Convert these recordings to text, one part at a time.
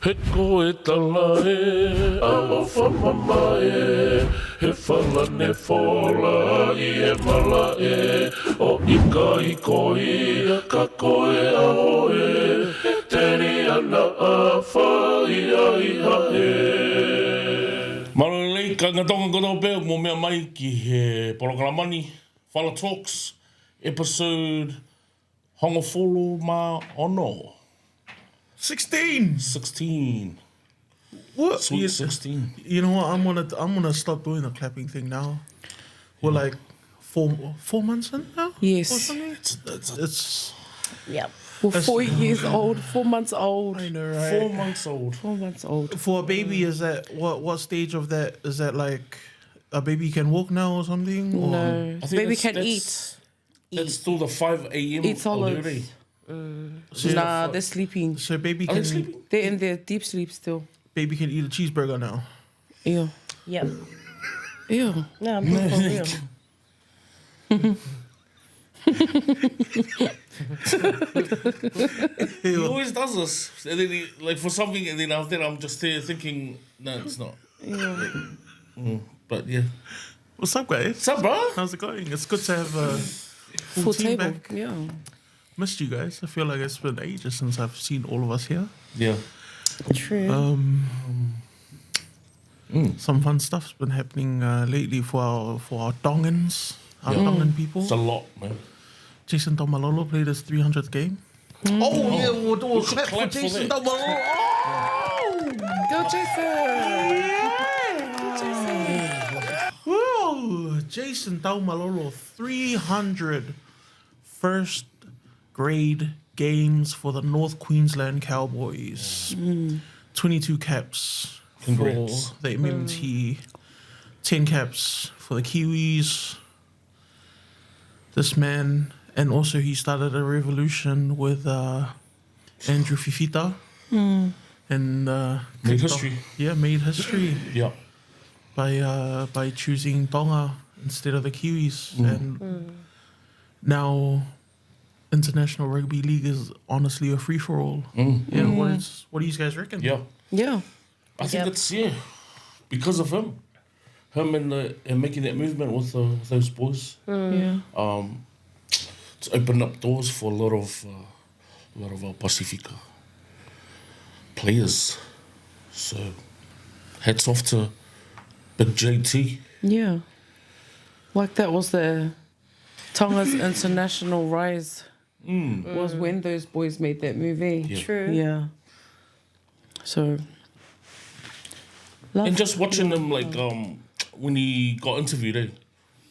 He koe tala e, a whamama e, he whala ne fola I e mala e, o ika I koi, ka koe a hoe, te ri ana a whai a iha e. Marolei, ka ngatonga koto pēo, mō mea mai ki he polokalamani, Fala Talks, episode Hongofolo Ma Ono. 16. What? Sweet 16. You know what? I'm gonna stop doing the clapping thing now. We're like four months in now. Yes. Or something. It's Yep. We're 4 years old, 4 months old. I know, right? 4 months old. 4 months old. For a baby, is that what stage of that is that like a baby can walk now or something? Or? No. I think Baby that's- can that's- eat. That's still the 5 a.m. Eat solids. already. Nah, they're sleeping. So baby Are they can sleeping? They're in their deep sleep still. baby can eat a cheeseburger now. Ew. Yep. Ew. No, I'm being for real. He always does this. And then like for something, and then after that, I'm just there thinking, no, it's not. But yeah. What's up, guys? What's up, bro? How's it going? It's good to have a Full team table. back. Yeah. Missed you guys. I feel like it's been ages since I've seen all of us here. Yeah. True. Some fun stuff's been happening lately for our Tongans, our Tongan people. It's a lot, man. Jason Taumalolo played his 300th game. Oh yeah, we'll do a clap for clap for Jason that. Taumalolo. Oh! Go, Jason. Whoa! Jason Taumalolo, 300 first grade games for the North Queensland Cowboys. 22 caps Congrats. for the MMT, 10 caps for the Kiwis. This man, and also he started a revolution with Andrew Fifita. And Made kicked history. off- yeah, made history Yeah. by choosing Tonga instead of the Kiwis. And now International Rugby League is honestly a free-for-all. Yeah, what do you guys reckon? Yeah. Yeah. I think Yep. it's, because of him. Him and making that movement with those boys. Yeah. It's opened up doors for a lot of our Pasifika players. So, hats off to Big JT. Yeah. Like that was the Tonga's international rise. Was when those boys made that movie. Yeah. True. Yeah. So. Love. And just watching him, like, when he got interviewed,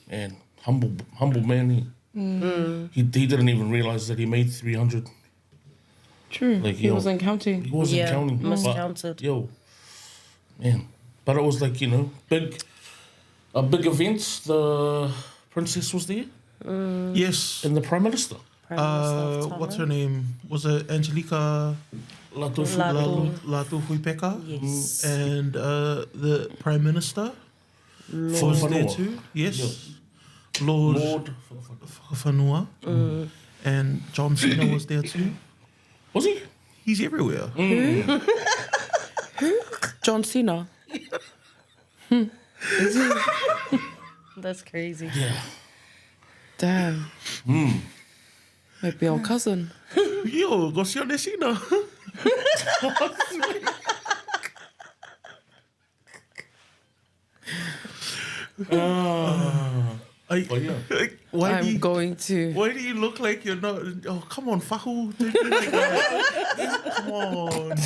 and humble man, he didn't even realize that he made 300. True. Like, He yo. wasn't counting. He wasn't Yeah, counting. but, miscounted. Yo, man. But it was like, a big event. The princess was there Yes. and the prime minister. Prime Minister of What's Tonga. her name? Was it Angelica Latofu. Latu. Huipeka? Yes. And the Prime Minister For was there Whanua. too. Yes. Lord Lord. Whanua. And John Cena was there too. Was he? He's everywhere. John Cena. That's crazy. Yeah. Damn. Might be our cousin. Yo, go see on the Cena. But yeah. Why do I'm you, going to. why do you look like you're not? Oh, come on, Fahu. Don't be like that. Come on.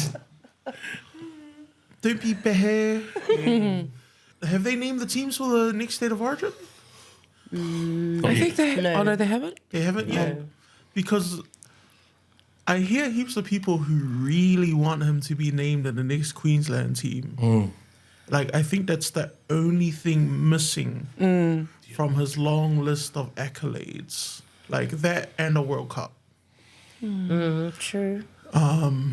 Don't be behe. Have they named the teams for the next state of origin? I think they. No. Oh no, they haven't. They haven't yet. Because I hear heaps of people who really want him to be named in the next Queensland team. Like, I think that's the only thing missing from his long list of accolades. Like that and a World Cup. True. Yeah,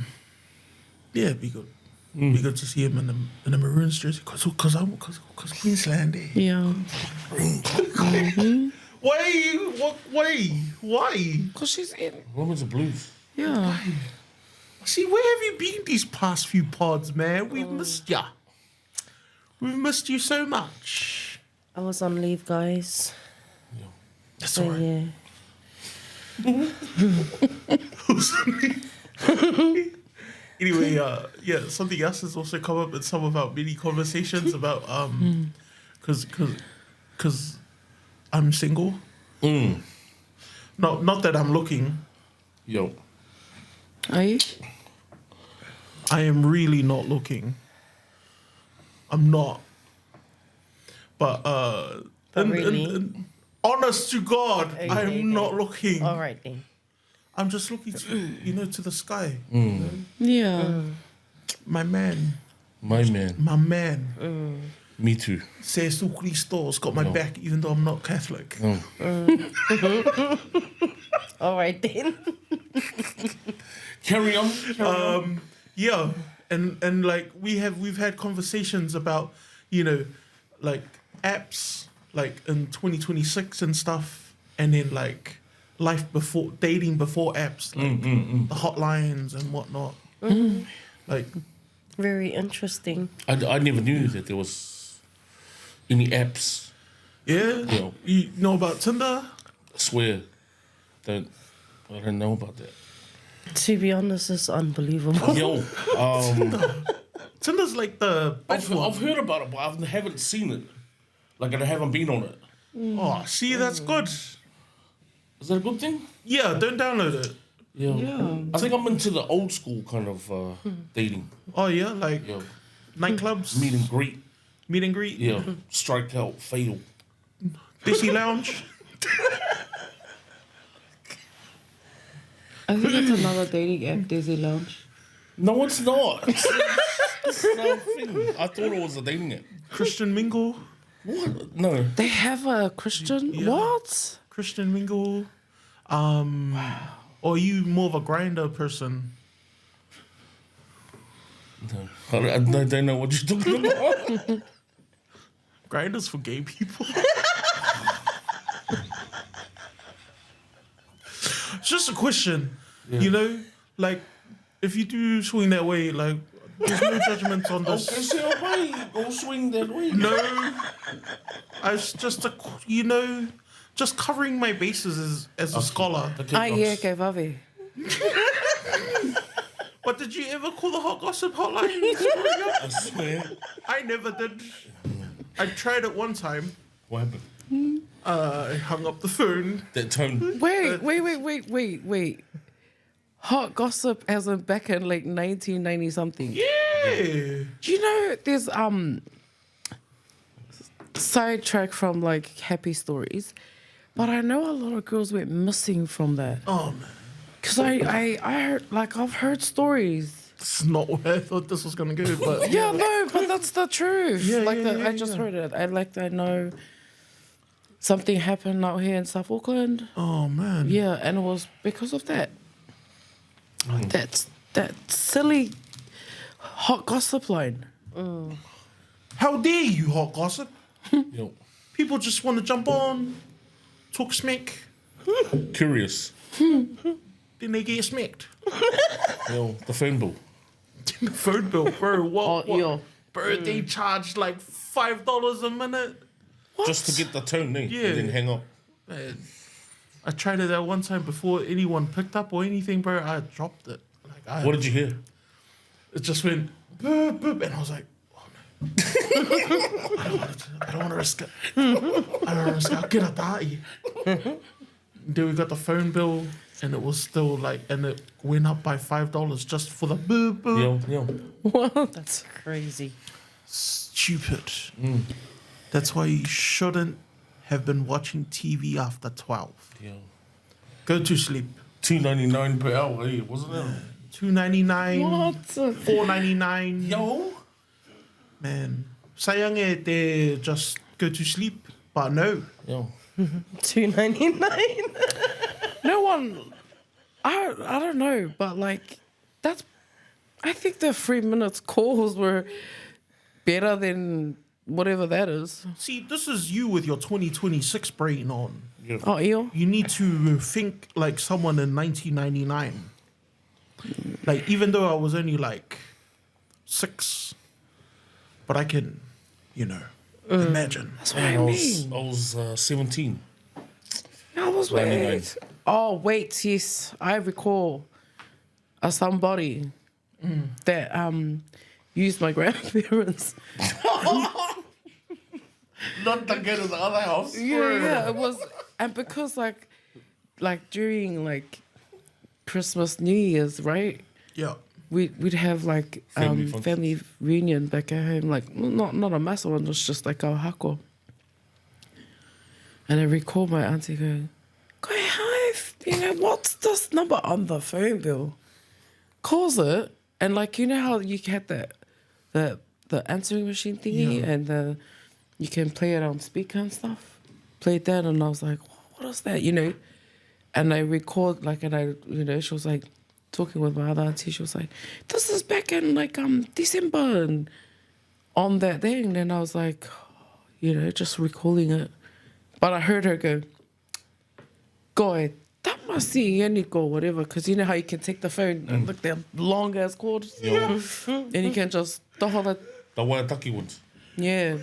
it'd be good. Be good to see him in the Maroons jersey. Cause Queensland. Eh? Yeah. Why? Because she's in. Women's the Blues. Yeah. See, where have you been these past few pods, man? We've missed ya. We've missed you so much. I was on leave, guys. That's So all right. yeah. Anyway, yeah, something else has also come up in some of our mini conversations about because I'm single. Not that I'm looking. Yo. Are you? I am really not looking. I'm not. But really? honest to God, Okay, I'm okay. not looking. All right then. I'm just looking to to the sky. Yeah. My man. My man. My man. Me too. Jesus Christos got my back even though I'm not Catholic. All right then. Carry on. Yeah, and like we've had conversations about like apps like in 2026 and stuff, and then like dating before apps, like the hotlines and whatnot. Like Very interesting. I never knew that there was any apps. yeah, you know about Tinder? I swear. I don't know about that. To be honest, it's unbelievable. Yo, Tinder's like the I've heard about it, but I haven't seen it. Like, I haven't been on it. oh, see, that's good. Is that a good thing? Yeah, don't download it. Yeah. I think I'm into the old school kind of dating. Oh yeah, like Yeah. nightclubs, Meet and greet. meet and greet, Yeah. Strike out, fatal. Disney Lounge. I think it's another dating app, Daisy Lounge. No, it's not. It's not a thing. I thought it was a dating app. Christian Mingle. What? No. They have a Christian? Yeah. What? Christian Mingle. Or are you more of a grinder person? No. I don't know what you're talking about. Grinders for gay people. It's just a question. Like if you do swing that way, like there's no judgment on Okay, this. so why go swing that way? No, it's just just covering my bases as a scholar. Ah, yeah, okay, Vavi. But did you ever call the hot gossip hotline? I swear. I never did. I tried it one time. What happened? I hung up the phone. That tone. Wait. Hot gossip as in back in like 1990 something. Yeah. Do you know there's sidetrack from like happy stories, but I know a lot of girls went missing from that. Oh man, Cause I heard I've heard stories. it's not where I thought this was gonna go, but Yeah, no, but that's the truth. Yeah, yeah, I just heard it. I know something happened out here in South Auckland. oh man, Yeah, and it was because of that. That's that silly hot gossip line. How dare you, hot gossip? Yo. People just want to jump on, talk smack, Curious. then they get smacked. Yo, the phone bill. The phone bill, bro. What? yo. Bro, they charge like $5 a minute. Just to get the tone, eh? Yeah. And then hang up. Man, I tried it that one time before anyone picked up or anything, bro. I dropped it. Like What did you hear? It just went boop, boop, and I was like, oh no. I don't want to risk it. I don't want to risk it. I'll get a party. Then we got the phone bill, and it was still like, and it went up by $5 just for the boop, boop. Yo. What? That's crazy. Stupid. That's why you shouldn't have been watching TV after 12. Yo. Go to sleep. $2.99 per hour, eh? Wasn't it? $2.99. What? $4.99. Yo. Man, sayang they just go to sleep, but no. Yo. $2.99. No one. I don't know, but like that's. I think the 3 minutes calls were better than whatever that is. See, this is you with your 2026 brain on. Oh, Eo. You need to think like someone in 1999. Like, even though I was only like 6, but I can, imagine. That's what I mean. I was 17. I was 99. wait. Oh wait, yes, I recall somebody that used my grandparents. Not the get in the other house. Yeah, it was, and because like during like Christmas, New Year's, right? Yeah. We'd have like family reunion back at home, like not a massive one, it was just like a hako. And I recall my auntie going, "Go Hive, what's this number on the phone bill?" Calls it, and like how you had the answering machine thingy, and you can play it on speaker and stuff. Played that, and I was like, "What is that?" And I record like, and I she was like talking with my other auntie. She was like, "This is back in like December," and on that thing. And I was like, just recalling it. But I heard her go, "Goe, that must be Yannick or whatever," because you know how you can take the phone and look that long ass cords, and you can just The Waitaki ones. yeah.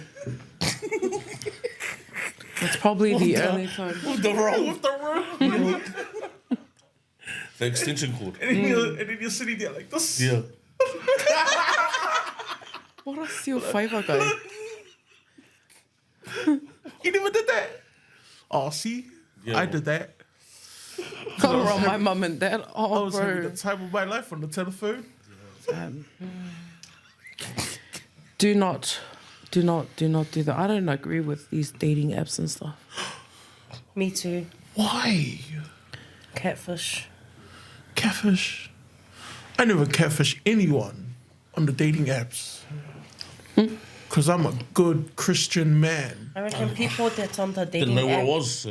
That's probably the only time. With the roll. With the room. The extension cord. And then you're sitting there like this. Yeah. What a seal favor guy. You never did that. Oh, see? Yeah. I did that. Around my mum and dad. I Oh, was having bro. the time of my life on the telephone. Do not do that. I don't agree with these dating apps and stuff. Me too. Why? Catfish. Catfish. I never catfish anyone on the dating apps. Because I'm a good Christian man. I reckon people that's on the Didn't dating know what app, it was.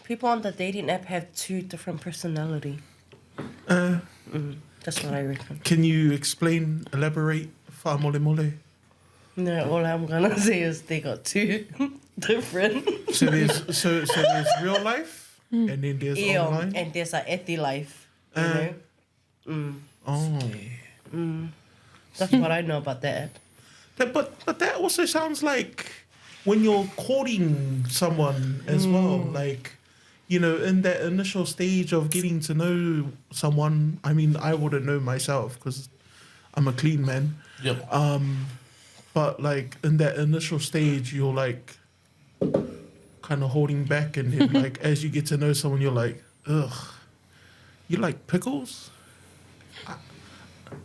people on the dating app have 2 different personality. That's what I reckon. Can you explain, elaborate? Fa mole mole. No, all I'm gonna say is they got 2 different. So there's real life, and then there's online. And there's a ethi life. You know? Oh. That's what I know about that app. But that also sounds like when you're courting someone as well, like, in that initial stage of getting to know someone. I mean, I wouldn't know myself because I'm a clean man. Yep. But like in that initial stage, you're like kind of holding back, and then like as you get to know someone, you're like, ugh, you like pickles?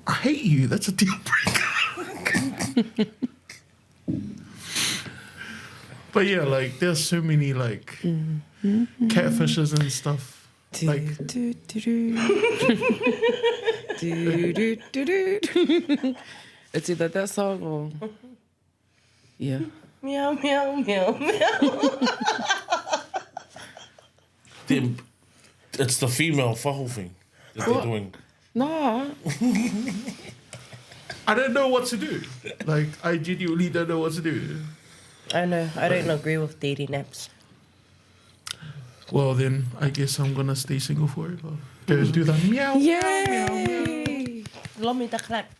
I hate you. That's a deal breaker. But yeah, like there's so many like catfishes and stuff. Like It's either that song or yeah. Meow, meow, meow, meow. It's the female whahau thing that they're doing. No, I don't know what to do. Like I genuinely don't know what to do. I know. I don't agree with dating apps. Well then, I guess I'm gonna stay single forever. Go do that meow. yay! Lomi the crack.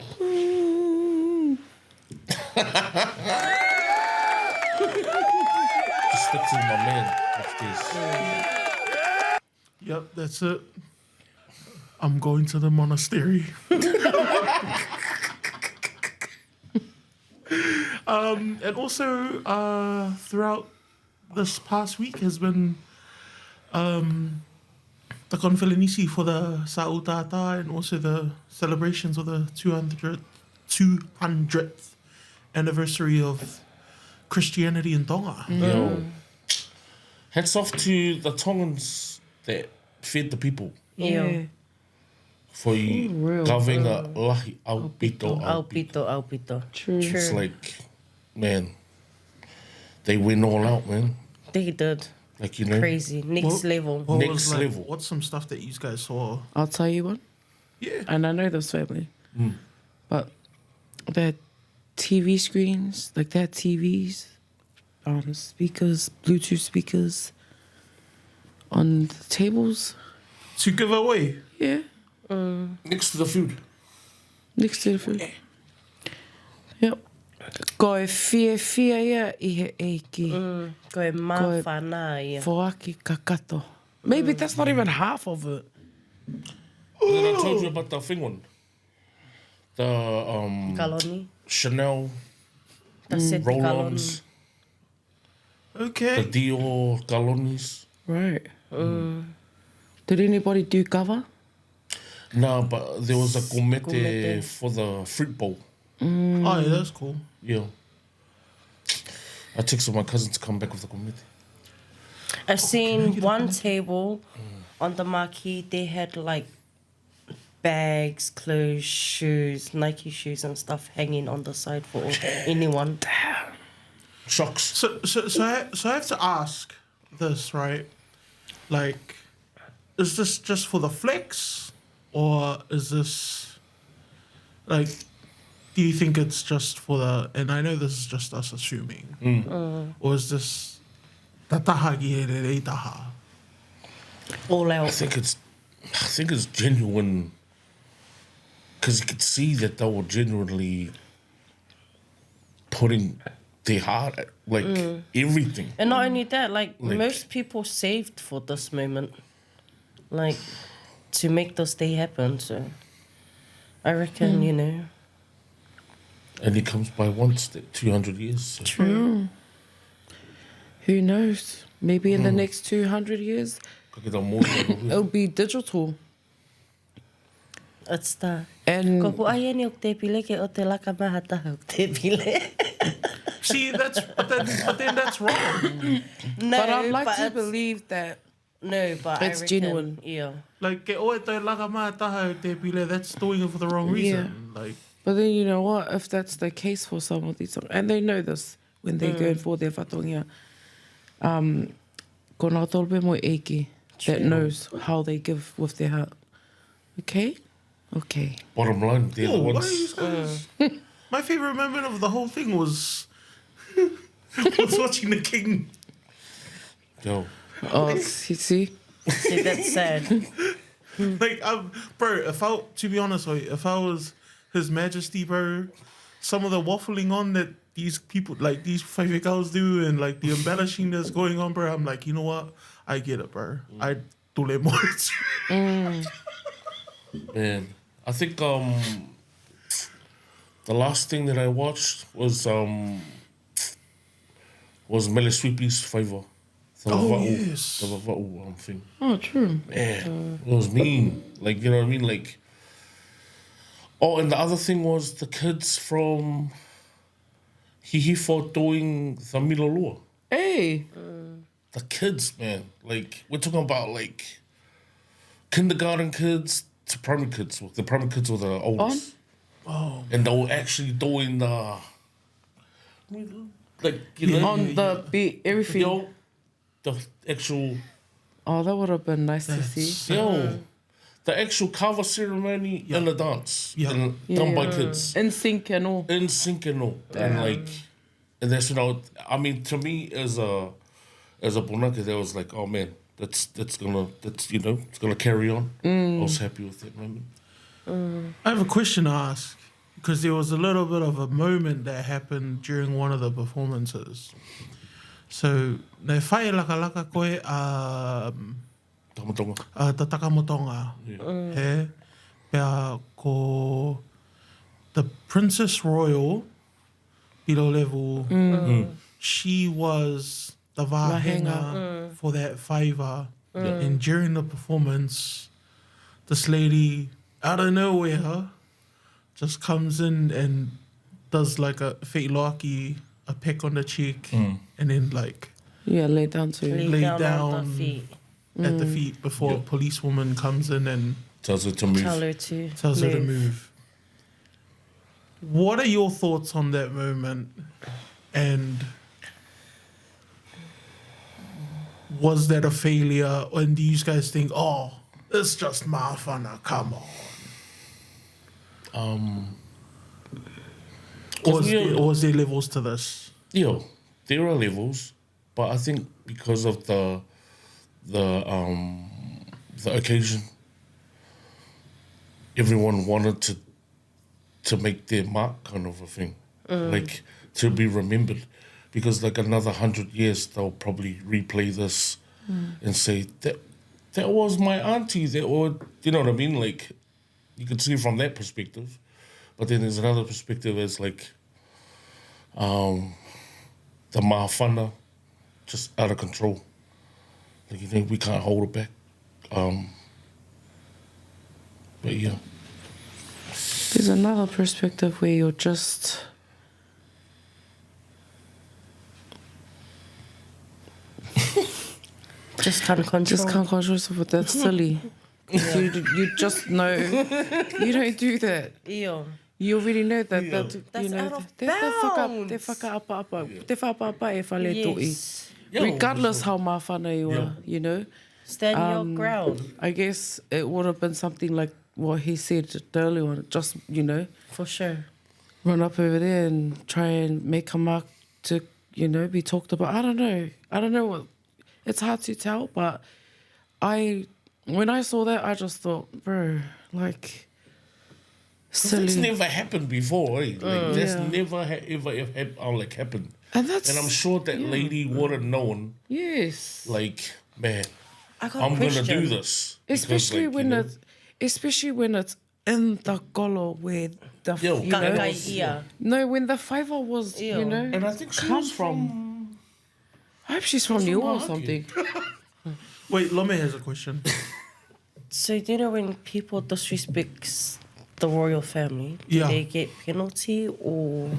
Just stick to my man like this. Yep, that's it. I'm going to the monastery. And also, throughout this past week has been the Konfelinisi for the Sa'utata and also the celebrations of the 200th anniversary of Christianity in Tonga. Yo. Hats off to the Tongans that fed the people. Yeah. For you, real, kawenga lahi au pito. Aupito. True. It's like, man, they went all out, man. They did. Like, you know. Crazy. Next level. What Next was, like, level. What's some stuff that you guys saw? I'll tell you one. Yeah. And I know this family, but they had TV screens, like they had TVs, speakers, Bluetooth speakers on the tables. To give away. Yeah. Next to the food. Next to the food. Yep. Ko e fia ia I he eiki. Ko e mawhana ia. Foaki kakato. Maybe that's not even half of it. And then I told you about the thing one. The Kaloni. Chanel, Ta seti roll-ons, Okay. the Dior galonis. Right. Did anybody do cover? No, but there was a gomete Gomete. for the fruit bowl. Oh, yeah, that's cool. Yeah. I texted my cousin to come back with the gomete. I've seen one table on the marquee, they had like bags, clothes, shoes, Nike shoes and stuff hanging on the side for anyone. Shocks. So I have to ask this, right? Like, is this just for the flex, or is this like? Do you think it's just for the? And I know this is just us assuming, or is this tatahagi e rei taha? All I out. think it's genuine, because you could see that they were genuinely putting their heart at, like, everything. And not only that, like Like- most people saved for this moment, like to make this day happen. So I reckon, you know, And it comes by once, 200 years. So. true. Who knows? Maybe in the next 200 years, Ka kita mō it'll be digital. It's the And ko ai ni o te pile ke o te laka maha taha o te pile. See, but then that's wrong. No, but I'd like to it's- believe that No, but It's I reckon, genuine. Yeah. Like, ke oe toi laka maa taha o te pile, that's doing it for the wrong reason. Like, But then you know what? If that's the case for some of these songs, and they know this when they go for their whatongia, ko nā tolpe mo eiki that knows how they give with their heart. Okay? Okay. Bottom line, they're the oh, what are ones. you guys? My favorite moment of the whole thing was watching the king. Yo, Oh, you see? See, that's sad. Like, bro, to be honest, like, if I was His Majesty, bro, some of the waffling on that these people, like these favorite girls do, and like the embellishing that's going on, bro, I'm like, you know what? I get it, bro. I tole more. man. I think the last thing that I watched was Mele Sweepy's Favor. The Oh, Vava'u- yes. The Vava'u thing. Oh, true. Man, it was mean. Like, you know what I mean? Like, oh, and the other thing was the kids from Hihifo doing the Milolua. Hey. The kids, man. Like, we're talking about, like, kindergarten kids to primary kids. The primary kids were the oldest. Oh, And they were actually doing the, like, you know, On the beat, everything. yo, the actual, Oh, that would have been nice to see. yo, the actual cover ceremony and the dance. Yeah. And done by kids. In sync and all. In sync and all. And like, and that's, you know, I mean, to me as a punaka, that was like, oh man, that's you know, it's gonna carry on. I was happy with that moment. I have a question to ask, because there was a little bit of a moment that happened during one of the performances. So, nei whae laka koe Tamatonga. ta takamotonga. He? Pea ko the Princess Royal, below level, she was the vahenga for that favor. And during the performance, this lady, out of nowhere, just comes in and does like a feilaki, a peck on the cheek, and then like Yeah, lay down to Lay down on down. the feet. at the feet before a policewoman comes in and Tells her to move. Tell her to tells her to move. What are your thoughts on that moment? And was that a failure? And do you guys think, oh, it's just mafana, come on? Or was there levels to this? Yeah, there are levels, but I think because of the occasion, everyone wanted to make their mark kind of a thing, like to be remembered, because like another 100 years they'll probably replay this and say that was my auntie, that was, you know what I mean? Like you can see from that perspective, but then there's another perspective as like the mahawhana just out of control. Like you think we can't hold it back. But yeah. There's another perspective where you're just Just can't control. can't control yourself, but that's silly. You just know you don't do that. Io. You already know that That's you know out of te bounds. whakaapa e whale to'i. Yes. Regardless how mawhana you are, you know. Stand your ground. I guess it would have been something like what he said earlier on, just, you know, For sure. run up over there and try and make a mark to, you know, be talked about. I don't know what, it's hard to tell, but when I saw that, I just thought, bro, like, silly. That's never happened before, eh? Like, that's Yeah. never ever happened. And that's, And I'm sure that lady would have known, yes. like, man, I got a I'm question. gonna do this. Because, Especially like, when you know, especially when it's in the golo where the, Yo, you know, Kakai ia. no, when the fiver was, Ew. you know, and I think she come was from I hope she's from New or Mahaki. something. Wait, Lome has a question. So do you know when people disrespect the royal family, do Yeah. they get penalty or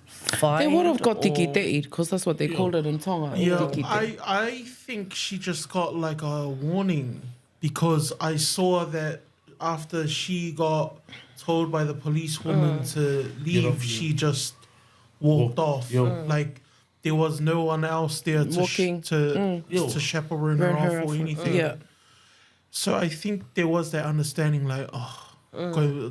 fine? They would have got or- tiki te'i because that's what they called it in Tonga. Yeah, tiki te'i. I think she just got like a warning because I saw that after she got told by the policewoman to leave, off, she just walked off. Like there was no one else there to Walking. to chaperone her Run off her or off. anything. Yeah. So I think there was that understanding, like,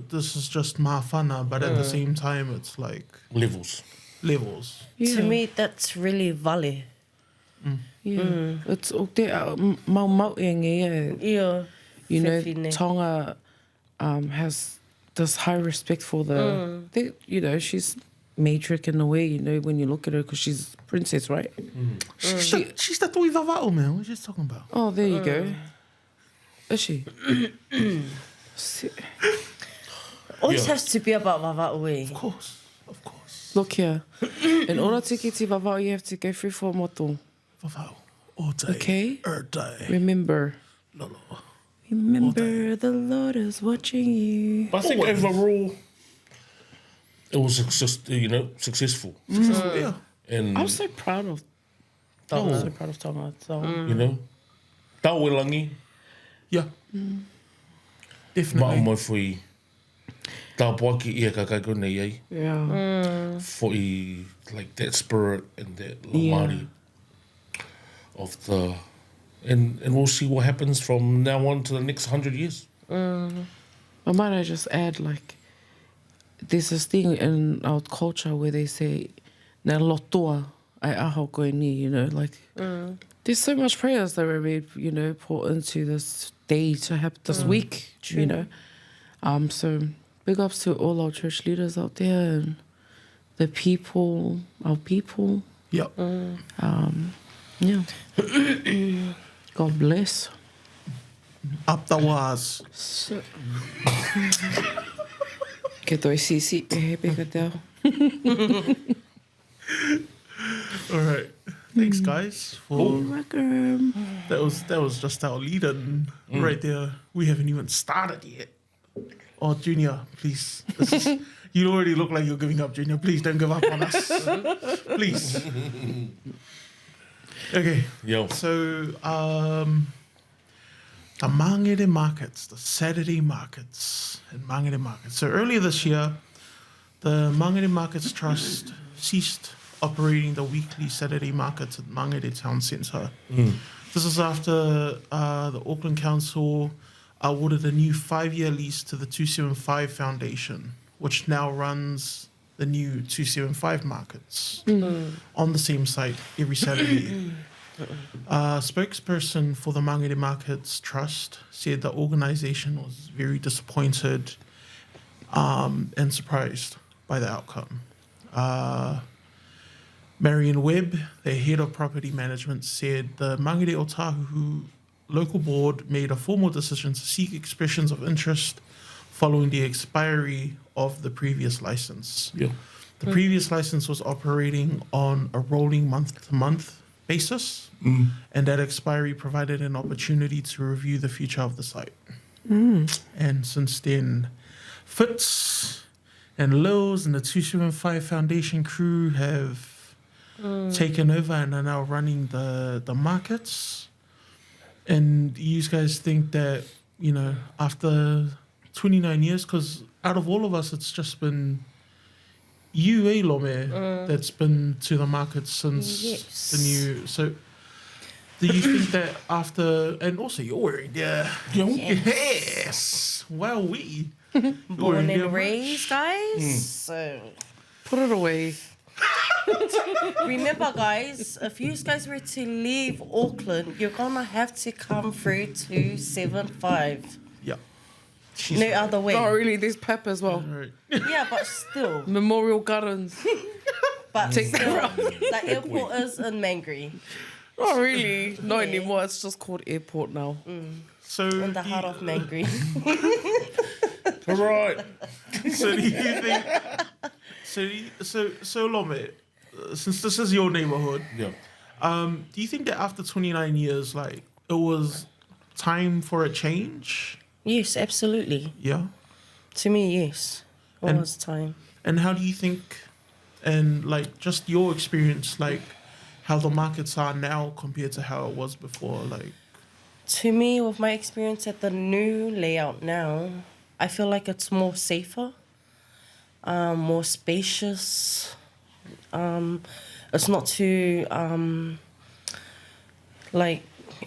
this is just mawhana, but at the same time, it's like levels. levels. Yeah. To me, that's really vale. Yeah. It's mau mau yeah. Yeah. You know, Whiwhine. Tonga has this high respect for the, you know, she's matriarch in a way, you know, when you look at her, because she's princess, right? She's the tui vava'o, man. What are you talking about? Oh, there you go. Is she? Always has to be about vava'ue. Of course. Look here. In order to get to Vavao, you have to go through four moto. Vava'o. All day. Okay. Day. Remember. Lolo. Remember, the Lord is watching you. But I think overall, it was successful. Yeah. And I'm so proud of Tonga. So proud of Tonga. So, you know, tauelangi, Yeah. Mm. Definitely. ma'o mai fui tāpuaki ia kakai nei ai. yeah. Fui, like, that spirit and that Yeah. lamari of the... And we'll see what happens from now on to the next 100 years. But might I just add, like, there's this thing in our culture where they say, "Nā lotoa ai aho koe ni," you know, like, there's so much prayers that were made, you know, put into this day to have this week, you know. So big ups to all our church leaders out there and the people, our people. Yep. Yeah. God bless. Up the waz. So. Ke toi sisi e he peka teo. All right. Thanks, guys. For Welcome. that was just our lead in right there. We haven't even started yet. Oh, Junior, please. You already look like you're giving up, Junior. Please don't give up on us. Please. Okay. Yo. So, the Mangere markets, the Saturday markets and Mangere markets. So earlier this year, the Mangere Markets Trust ceased operating the weekly Saturday markets at Mangere Town Centre. This is after the Auckland Council awarded a new 5-year lease to the 275 Foundation, which now runs the new 275 markets on the same site every Saturday. Spokesperson for the Mangere Markets Trust said the organisation was very disappointed and surprised by the outcome. Marion Webb, the head of property management, said the Mangere Otahu local board made a formal decision to seek expressions of interest following the expiry of the previous license. Yeah. The previous license was operating on a rolling month-to-month basis, and that expiry provided an opportunity to review the future of the site. And since then, Fitz and Lils and the 275 Foundation crew have taken over and are now running the markets. And you guys think that, you know, after 29 years, because out of all of us, it's just been you, Lome, that's been to the market since the new. So, do you think that after, and also you're wearing yes, well, we Born and raised, guys. So Put it away. remember, guys, if you guys were to leave Auckland, you're gonna have to come through 275. Yeah. No other way. Oh, really? There's Pep as well. Right. Yeah, but still. Memorial Gardens. But Take that still, route. the airport is in Mangere, Not really. Not anymore. It's just called airport now. So, in the heart of Mangere. All right. so do you think? So Lome, since this is your neighborhood, Yeah. do you think that after 29 years, like it was time for a change? Yes, absolutely. Yeah. To me, yes. It And- was time. And how do you think, and like just your experience, like how the markets are now compared to how it was before, like? To me, with my experience at the new layout now, I feel like it's more safer, more spacious. It's not too like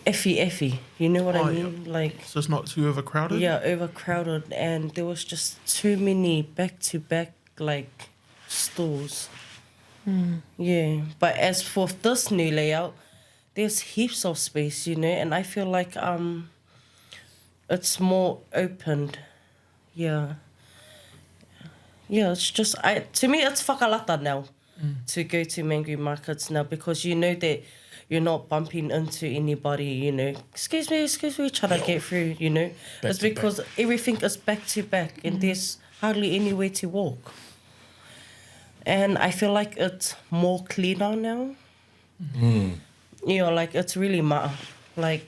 effy. You know what Oh, I yeah. mean? Like, So it's not too overcrowded? yeah, overcrowded, and there was just too many back-to-back like stores. Yeah, but as for this new layout, there's heaps of space, you know, and I feel like it's more opened. Yeah. Yeah, it's just to me it's whakalata now to go to Mangere markets now, because you know that you're not bumping into anybody, you know. Excuse me, trying to get through, you know. Back It's to because everything is back to back and there's hardly anywhere to walk. And I feel like it's more cleaner now. You know, like it's really like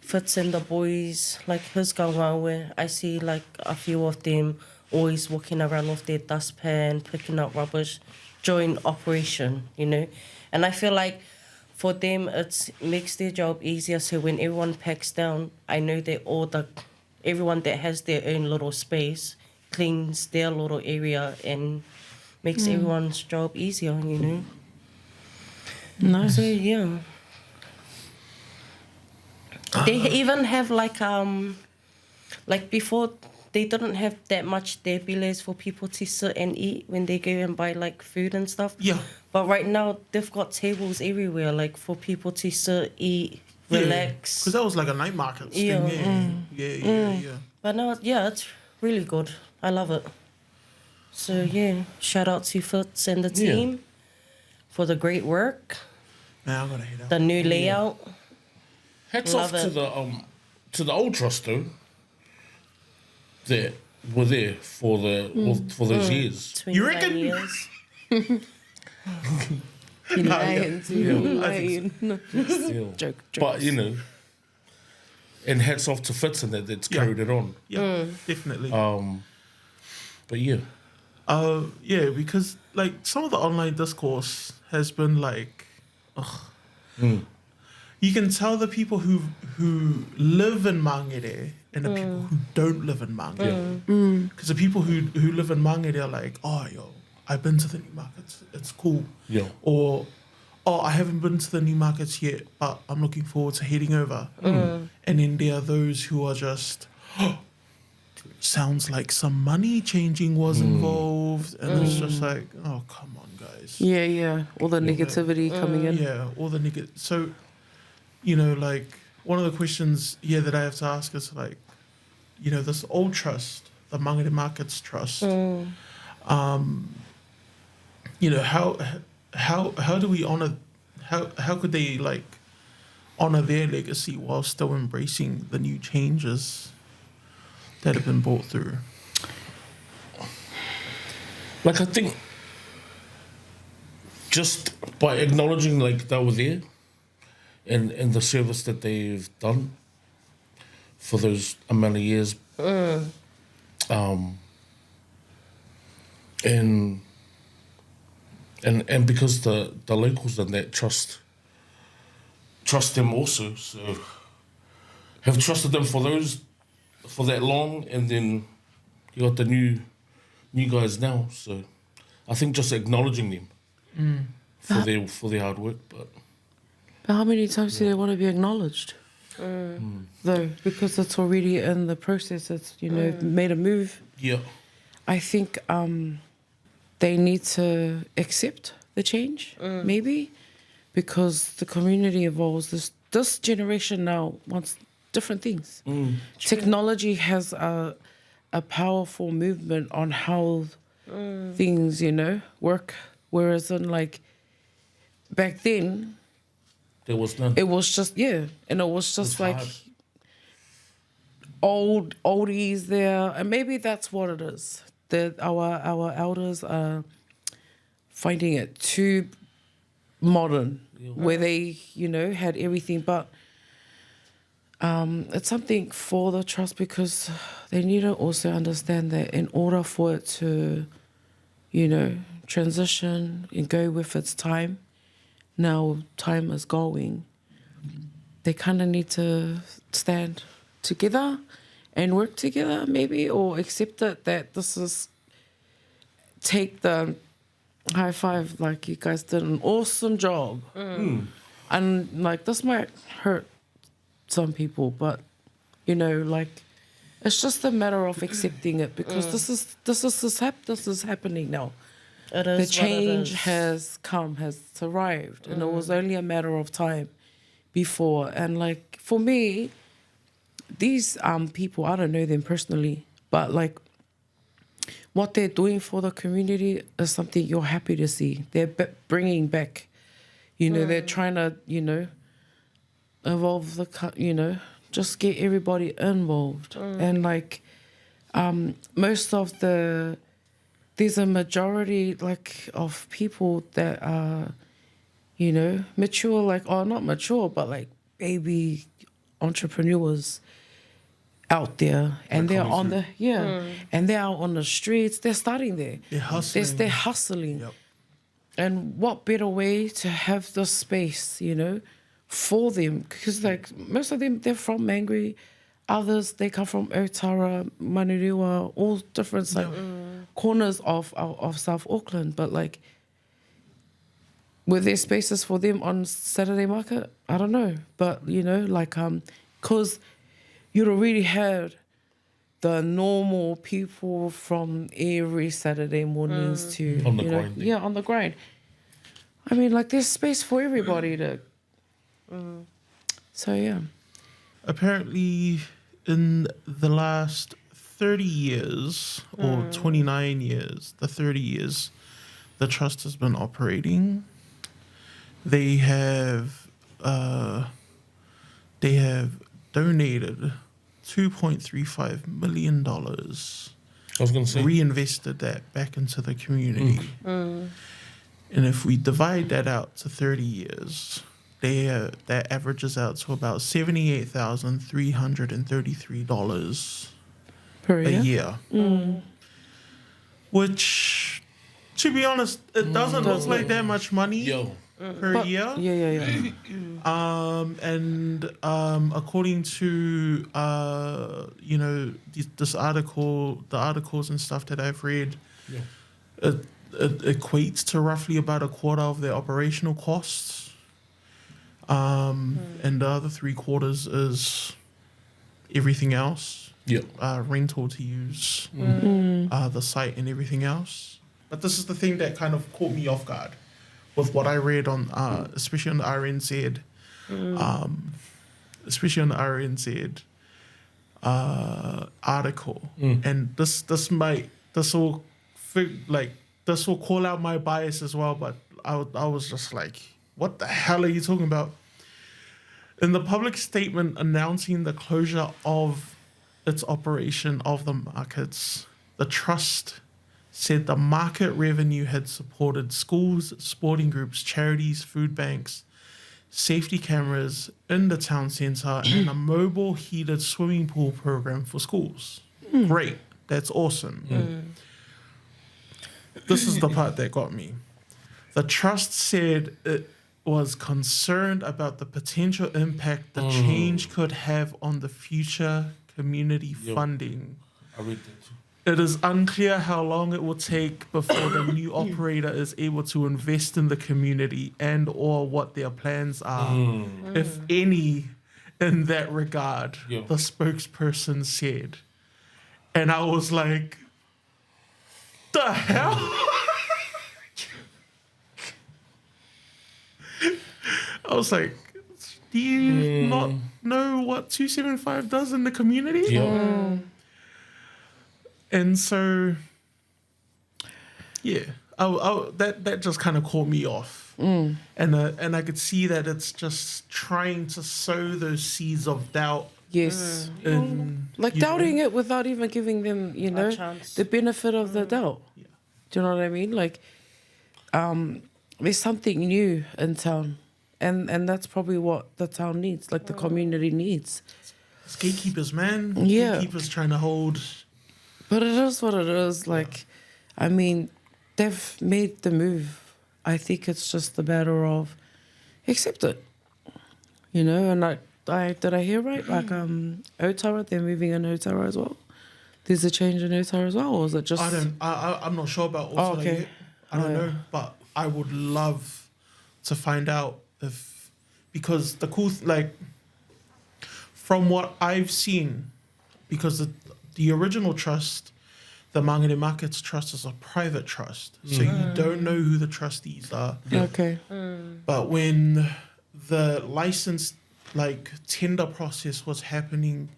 Fitz and the boys, like his kaungawe, I see like a few of them always walking around with their dustpan, picking up rubbish, joint operation, you know. And I feel like for them it makes their job easier, so when everyone packs down, I know that everyone that has their own little space cleans their little area and makes everyone's job easier, you know. Nice. So yeah. They even have like before they didn't have that much debiles for people to sit and eat when they go and buy like food and stuff. Yeah. But right now they've got tables everywhere, like for people to sit, eat, relax. Because that was like a night market Yeah. thing. Yeah. But now, yeah, it's really good. I love it. So yeah, shout out to Fitz and the team for the great work, Man, I'm gonna head out. the new layout. Hats Love off it. to the old trust though, that were there for those years. 29 You reckon? years. Still. Joke. But you know, and hats off to Fitz and that's Yeah. carried it on. Yeah, definitely. But yeah, Yeah, because like some of the online discourse has been like, you can tell the people who live in Mangere and the people who don't live in Mangere. Because the people who live in Mangere are like, oh, yo, I've been to the new markets, it's cool. Yeah. Or, oh, I haven't been to the new markets yet, but I'm looking forward to heading over. And then there are those who are just, sounds like some money changing was involved. And it's just like, oh, come on, guys. Yeah. All the negativity coming in. Yeah, all the negative. So like one of the questions here that I have to ask is like, this old trust, the Mangere Markets Trust. How do we honor? How could they like honor their legacy while still embracing the new changes that have been brought through? Like, I think just by acknowledging like they were there and the service that they've done for those amount of years, and because the locals in that trust them also, so have trusted them for that long, and then you got the new guys now. So I think just acknowledging them for their hard work, but how many times do they want to be acknowledged? Though, because it's already in the process, it's made a move. yeah, I think they need to accept the change, maybe, because the community evolves. This generation now wants different things. Technology has a powerful movement on how things, work. Whereas in like back then, there was none. it was just and it was just It's like hard. oldies there, and maybe that's what it is. That our elders are finding it too modern, where they had everything, but it's something for the trust, because they need to also understand that in order for it to transition and go with its time, now time is going, they kind of need to stand together and work together, maybe, or accept it that this is, take the high five, like you guys did an awesome job. And like this might hurt some people, but like it's just a matter of accepting it, because this is happening now. It The is change what it is. has arrived, and it was only a matter of time before. And like for me, these people, I don't know them personally, but like what they're doing for the community is something you're happy to see. They're bringing back, they're trying to, evolve the, just get everybody involved. And like most of there's a majority like of people that are, mature, like, not mature, but like baby entrepreneurs out there, and they're on the and they're out on the streets. They're starting there. They're hustling. They're hustling. Yep. And what better way to have the space, for them? Because like most of them, they're from Mangere. Others, they come from Otara, Manurewa, all different corners of South Auckland. But like, were there spaces for them on Saturday market? I don't know. But, because you'd already had the normal people from every Saturday mornings to... On the grind. Yeah, on the grind. I mean, like, there's space for everybody to... So, yeah. Apparently, in the last 30 years, or 29 years, the 30 years, the trust has been operating. They have donated $2.35 million. I was going to say. Reinvested that back into the community. And if we divide that out to 30 years, that averages out to about $78,333 Per a year. year. Which, to be honest, it doesn't look like that much money per year. Yeah. And according to this article, the articles and stuff that I've read, it equates to roughly about a quarter of their operational costs. And the other 3/4 is everything else. Rental to use the site and everything else. But this is the thing that kind of caught me off guard with what I read on, especially on the RNZ. especially on the RNZ article, and this will call out my bias as well, but I was just like, what the hell are you talking about? In the public statement announcing the closure of its operation of the markets, the trust said the market revenue had supported schools, sporting groups, charities, food banks, safety cameras in the town centre, and a mobile heated swimming pool program for schools. Great. That's awesome. This is the part that got me. The trust said it was concerned about the potential impact the change could have on the future community funding. I read that too. It is unclear how long it will take before the new operator is able to invest in the community and or what their plans are, if any, in that regard, the spokesperson said. And I was like, the hell? I was like, do you not know what 275 does in the community? Yeah. And so, yeah, that just kind of caught me off. And I could see that it's just trying to sow those seeds of doubt. Yes. In, Like you know, doubting it without even giving them, you know, chance. the benefit of the doubt. Yeah. Do you know what I mean? Like, there's something new in town. And that's probably what the town needs, like the community needs. It's gatekeepers, man. Yeah. Gatekeepers trying to hold. But it is what it is. Like, I mean, they've made the move. I think it's just a matter of accept it. You know, and did I hear right? Like, Otara, they're moving in Otara as well. There's a change in Otara as well, or is it just? I'm not sure about Otara okay. yet. I don't know, but I would love to find out because the cool, from what I've seen, because the original trust, the Mangere Markets Trust, is a private trust. So you don't know who the trustees are. Okay. But when the license, tender process was happening,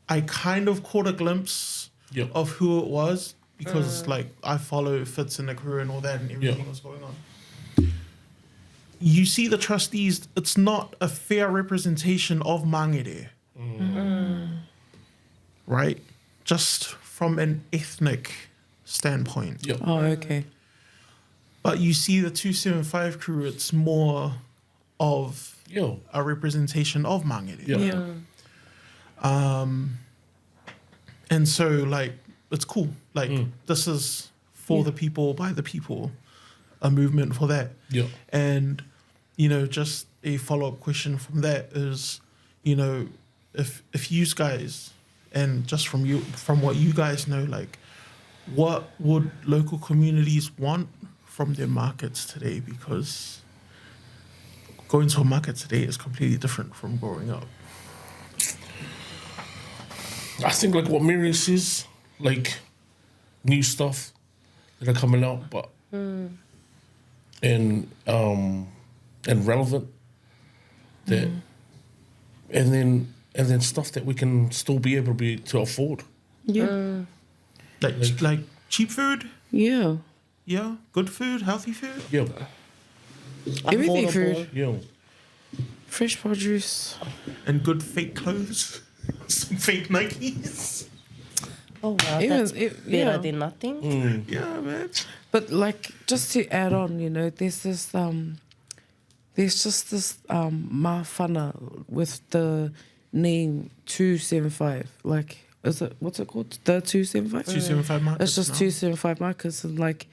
I kind of caught a glimpse of who it was because, I follow Fitz and the crew and all that and everything was going on. You see the trustees, it's not a fair representation of Mangere. Right? Just from an ethnic standpoint. Yep. Oh, okay. But you see the 275 crew, it's more of a representation of Mangere. Yeah. And so, it's cool. This is for the people, by the people, a movement for that. Yeah. And, just a follow-up question from that is, if you guys, and just from what you guys know, what would local communities want from their markets today? Because going to a market today is completely different from growing up. I think what Mary says, new stuff that are coming out, but and relevant. That and then stuff that we can still be able to afford. Yeah. Like cheap food, Yeah. yeah, good food, healthy food, Yeah. Everything Affordable. food. Yeah. Fresh produce. and good fake clothes, some fake Nikes. Oh wow, Even- that's it- better yeah. than nothing. Yeah, man. But just to add on, there's this mafana with the name 275. What's it called? The 275? 275 markets. It's just now. 275 markers, and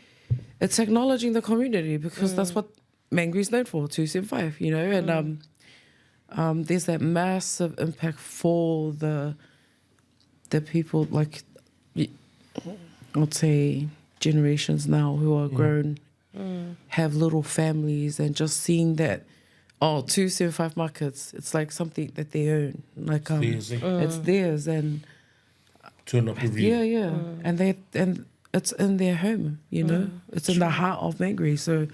it's acknowledging the community because that's what Mangre's known for, 275, and there's that massive impact for the people, I'd say generations now who are grown, have little families, and just seeing that, 275 markets, it's like something that they own, it's theirs, and Turn up every year. and it's in their home, it's in the heart of Mangere. So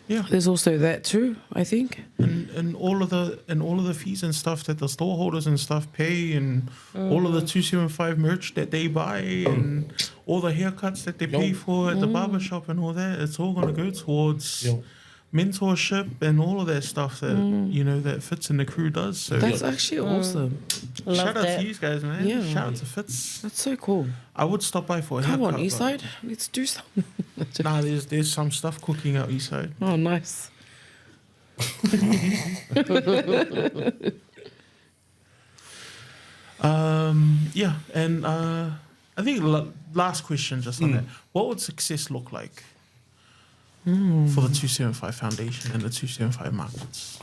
Yeah. There's also that too, I think. And all of the fees and stuff that the storeholders and stuff pay, and all of the 275 merch that they buy, and all the haircuts that they pay for at the barber shop and all that, it's all gonna go towards mentorship and all of that stuff that that Fitz and the crew does. So That's actually awesome. Love shout out that. to you guys, man. Yeah. Shout out to Fitz. That's so cool. I would stop by for a Come haircut. on, Eastside. Let's do something. but- Nah, there's some stuff cooking out Eastside. Oh, nice. Yeah, and I think last question just on that. What would success look like for the 275 Foundation and the 275 markets?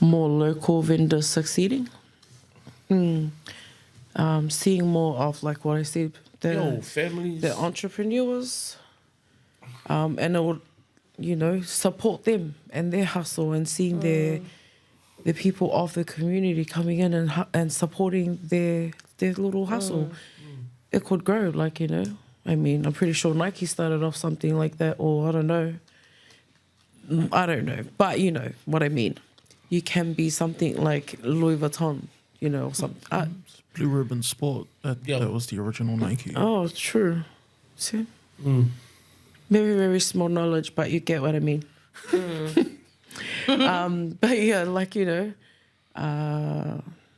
More local vendors succeeding. Seeing more of, like what I said, Families. the entrepreneurs, and it would, support them and their hustle, and seeing the people of the community coming in and supporting their little hustle. It could grow, I mean, I'm pretty sure Nike started off something like that, or I don't know, but you know what I mean. You can be something like Louis Vuitton, or something. Blue Ribbon Sport, that was the original Nike. Oh, true. See? Very, very small knowledge, but you get what I mean. But yeah,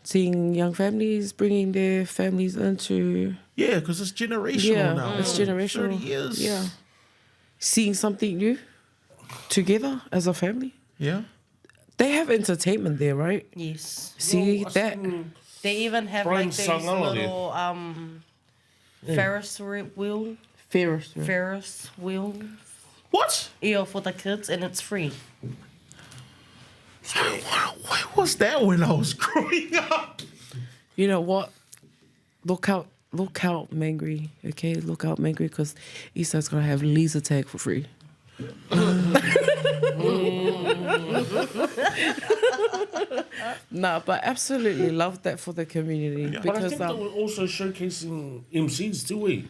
seeing young families, bringing their families into... Yeah, because it's generational now. It's generational. 30 years. Yeah. Seeing something new together as a family. Yeah. They have entertainment there, right? Yes. See that? They even have Brian like those Sangala little Ferris wheel. Ferris wheel. What? Yeah, for the kids, and it's free. Where was that when I was growing up? You know what? Look out, Mangry. Okay, look out, Mangry, because Eastside's gonna have laser tag for free. Nah, but absolutely love that for the community But I because think they were also showcasing MCs too,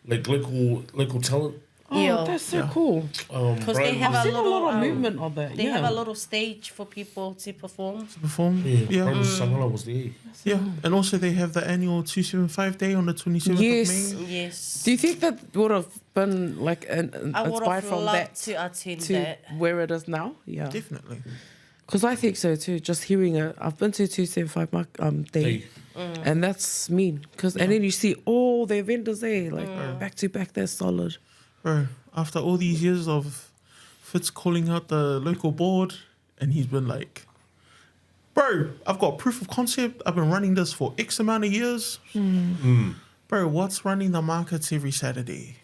like local talent. Yeah. that's so cool. Because they have I've a seen a little lot of movement of that. They yeah. have a little stage for people to perform. Perform. Yeah, Brian Sangala was there. Yeah, and also they have the annual 275 day on the 27th Yes. of May. Yes. Do you think that would have been like I would inspired have from loved that to attend to that. where it is now? Yeah. Definitely. Because I think so too. Just hearing it, I've been to 275 day, and that's mean. And then you see all their vendors there, like back to back. That's solid. Bro, after all these years of Fitz calling out the local board, and he's been like, bro, I've got proof of concept. I've been running this for X amount of years. Bro, what's running the markets every Saturday?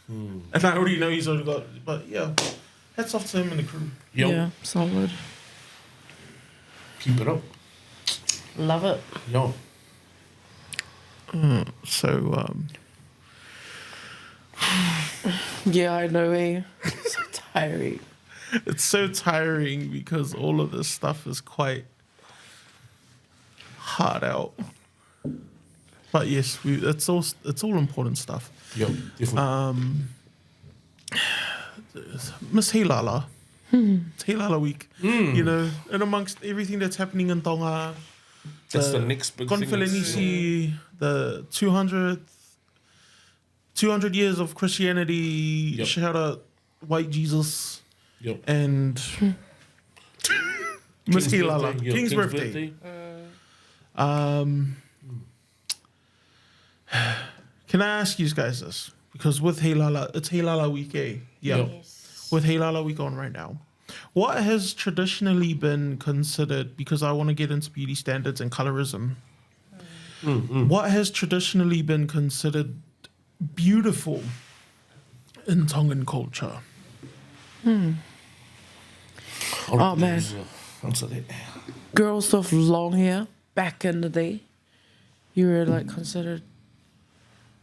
And I already know he's already got, but yeah, hats off to him and the crew. Yo, Yeah, solid. keep it up. Love it. Yo. So, Yeah, I know. So tiring. it's so tiring because all of this stuff is quite hard out. But yes, it's all important stuff. Yo, definitely. Miss Heilala. It's Heilala week. And amongst everything that's happening in Tonga, That's the next big thing. Konfelenisi, the 200 years of Christianity, Yep. shout out White Jesus, Yep. and Miss Heilala, birthday, King's birthday. Can I ask you guys this? Because with Heilala, it's Heilala week, eh? Yeah. Yep. Yes. With Heilala week on right now, what has traditionally been considered, because I want to get into beauty standards and colorism, what has traditionally been considered beautiful in Tongan culture? Oh, man. Answer that. Girls with long hair back in the day, you were like considered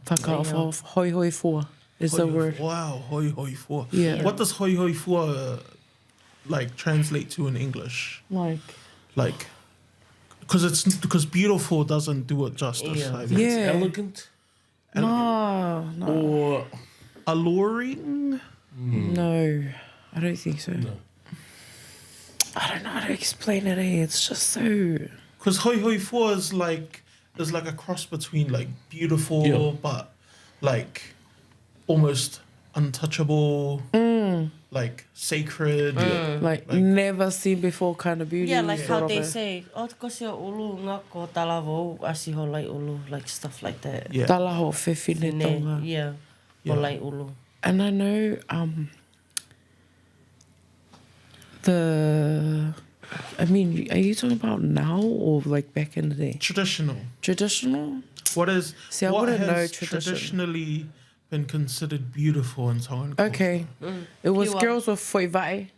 taka of hoi hoi fua is the word. Wow, hoi hoi fua. Yeah. What does hoi hoi fua translate to in English? Like, Because beautiful doesn't do it justice. Yeah. I think. yeah. Elegant No. or alluring. No, I don't think so. No. I don't know how to explain it. It's just so. Because hoi hoi fua is like a cross between like beautiful Yeah. but like almost untouchable, like sacred. Like never seen before kind of beauty. Yeah, like how sort they of say, "O te kosi o ulu ngā ko talavo asiho lai ulu," like stuff like that. Yeah. Talaho whewhine tonga. Yeah, Yeah. o lai ulu. And I know I mean, are you talking about now or like back in the day? Traditional. Traditional? What is See, I what wouldn't know has tradition. traditionally been considered beautiful in Tongan culture? Okay. It was Pure. girls with foivae.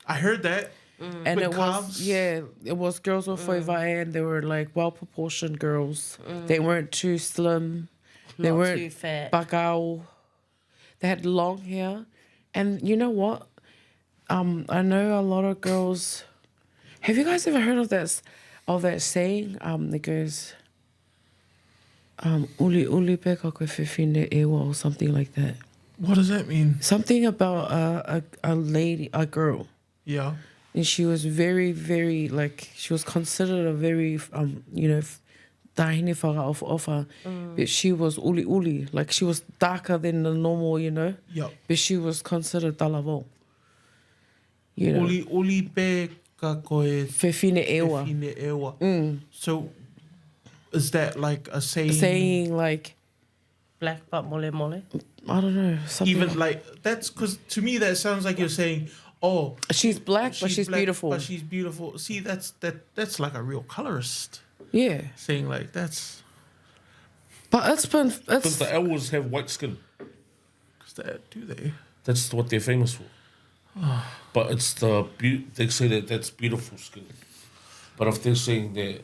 I heard that. And With it calves? was, yeah, it was girls with foivae and they were like well-proportioned girls. They weren't too slim. They Not weren't too fat. bagao. They had long hair. And you know what? I know a lot of girls. Have you guys ever heard of that saying? It goes, uli uli pe ka koe whiwhine ewa or something like that. What does that mean? Something about a lady, a girl. Yeah. And she was very, very, like, she was considered a very, tahine whakaofa. But she was uli uli. Like, she was darker than the normal, Yep. But she was considered talavo. You know. Uli uli pe ka koe Whiwhine ewa. whiwhine ewa. So is that like a saying? Saying, like, Black but mole mole. I don't know. Something Even like that's because to me that sounds like you're saying, oh, she's black, but she's black, beautiful. But she's beautiful. See, that's like a real colorist Yeah. saying like that's But it's been, Because the owls have white skin. because that do they? That's what they're famous for. But it's they say that's beautiful skin. But if they're saying that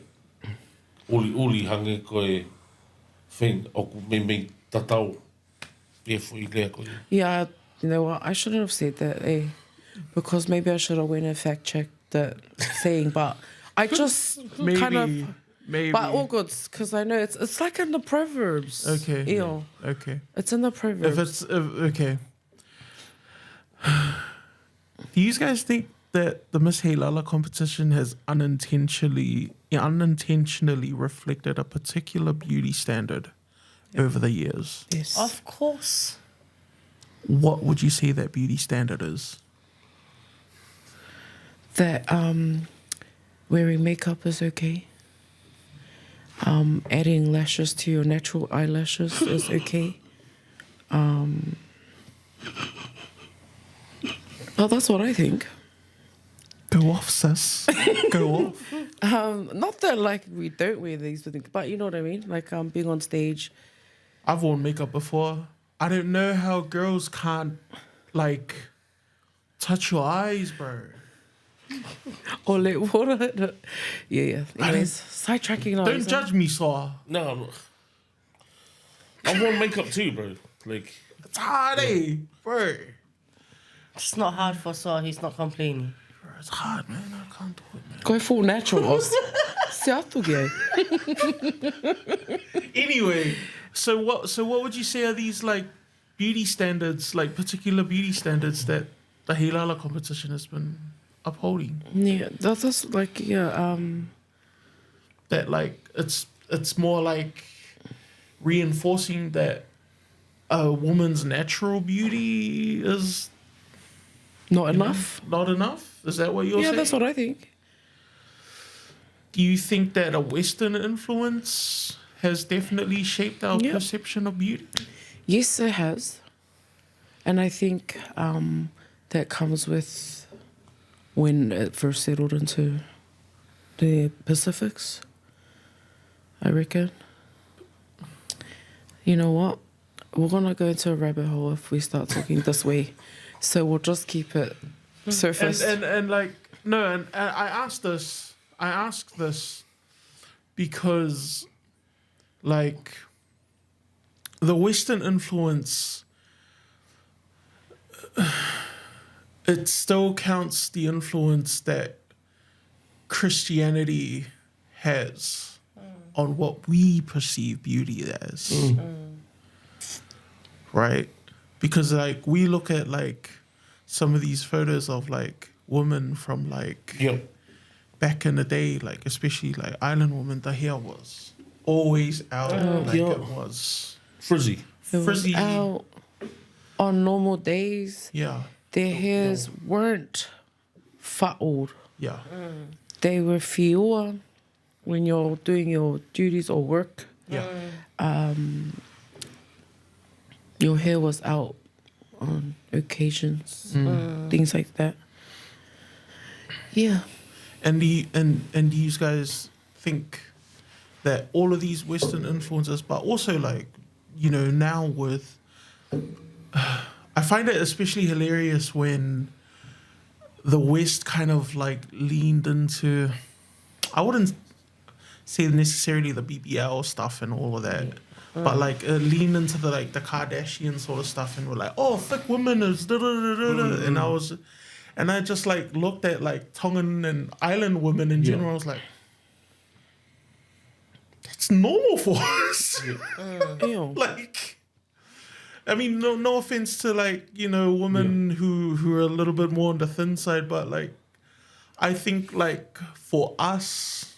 uli uli hange koe when oku me tatau e fo I lea koe. yeah, you know what? I shouldn't have said that, because maybe I should have went and fact checked that saying, but I just Maybe, kind of. maybe. But all good, because I know it's like in the Proverbs. Okay. Ew. Okay. It's in the Proverbs. If it's okay. Do you guys think that the Miss Heilala competition has unintentionally reflected a particular beauty standard over the years? Yes. Of course. What would you say that beauty standard is? That wearing makeup is okay. Adding lashes to your natural eyelashes is okay. Well, that's what I think. Go off, sis. Go off. Not that like we don't wear these things, but you know what I mean. Like being on stage. I've worn makeup before. I don't know how girls can't like touch your eyes, bro. Or like water. Yeah. Anyways, sidetracking now. Don't judge me, Saw. No, I'm not. I've worn makeup too, bro. Like, It's hard, bro. It's not hard for Saw. He's not complaining. Bro, it's hard, man. I can't do it, man. Go full natural. Se atu gay. Anyway, so what would you say are these like beauty standards, like particular beauty standards that the Heilala competition has been upholding? Yeah, that's like That like it's more like reinforcing that a woman's natural beauty is not enough. not enough. Is that what you're Yeah, saying? that's what I think. Do you think that a Western influence has definitely shaped our Yep. perception of beauty? Yes, it has. And I think that comes with when it first settled into the Pacifics, I reckon. You know what? We're going to go into a rabbit hole if we start talking this way. So we'll just keep it surface. And like no, and I asked this because like the Western influence, it still counts the influence that Christianity has on what we perceive beauty as. Right? Because like we look at like some of these photos of like women from like Yep. back in the day, like especially like island women, the hair was always out. Like yeah. it was Frizzy. It was frizzy. out on normal days. Yeah, Their hairs weren't fa'oed. yeah, They were fiua when you're doing your duties or work. yeah. Your hair was out on occasions, things like that. Yeah. And do you guys think that all of these Western influences, but also like, you know, now with, I find it especially hilarious when the West kind of like leaned into, I wouldn't say necessarily the BBL stuff and all of that, but like leaned into the like the Kardashian sort of stuff, and we're like, oh, thick women is da da da da da, and I just like looked at like Tongan and island women in general. I was like, that's normal for us. Ew. Like, I mean, no offense to like, you know, women who are a little bit more on the thin side, but like, I think like for us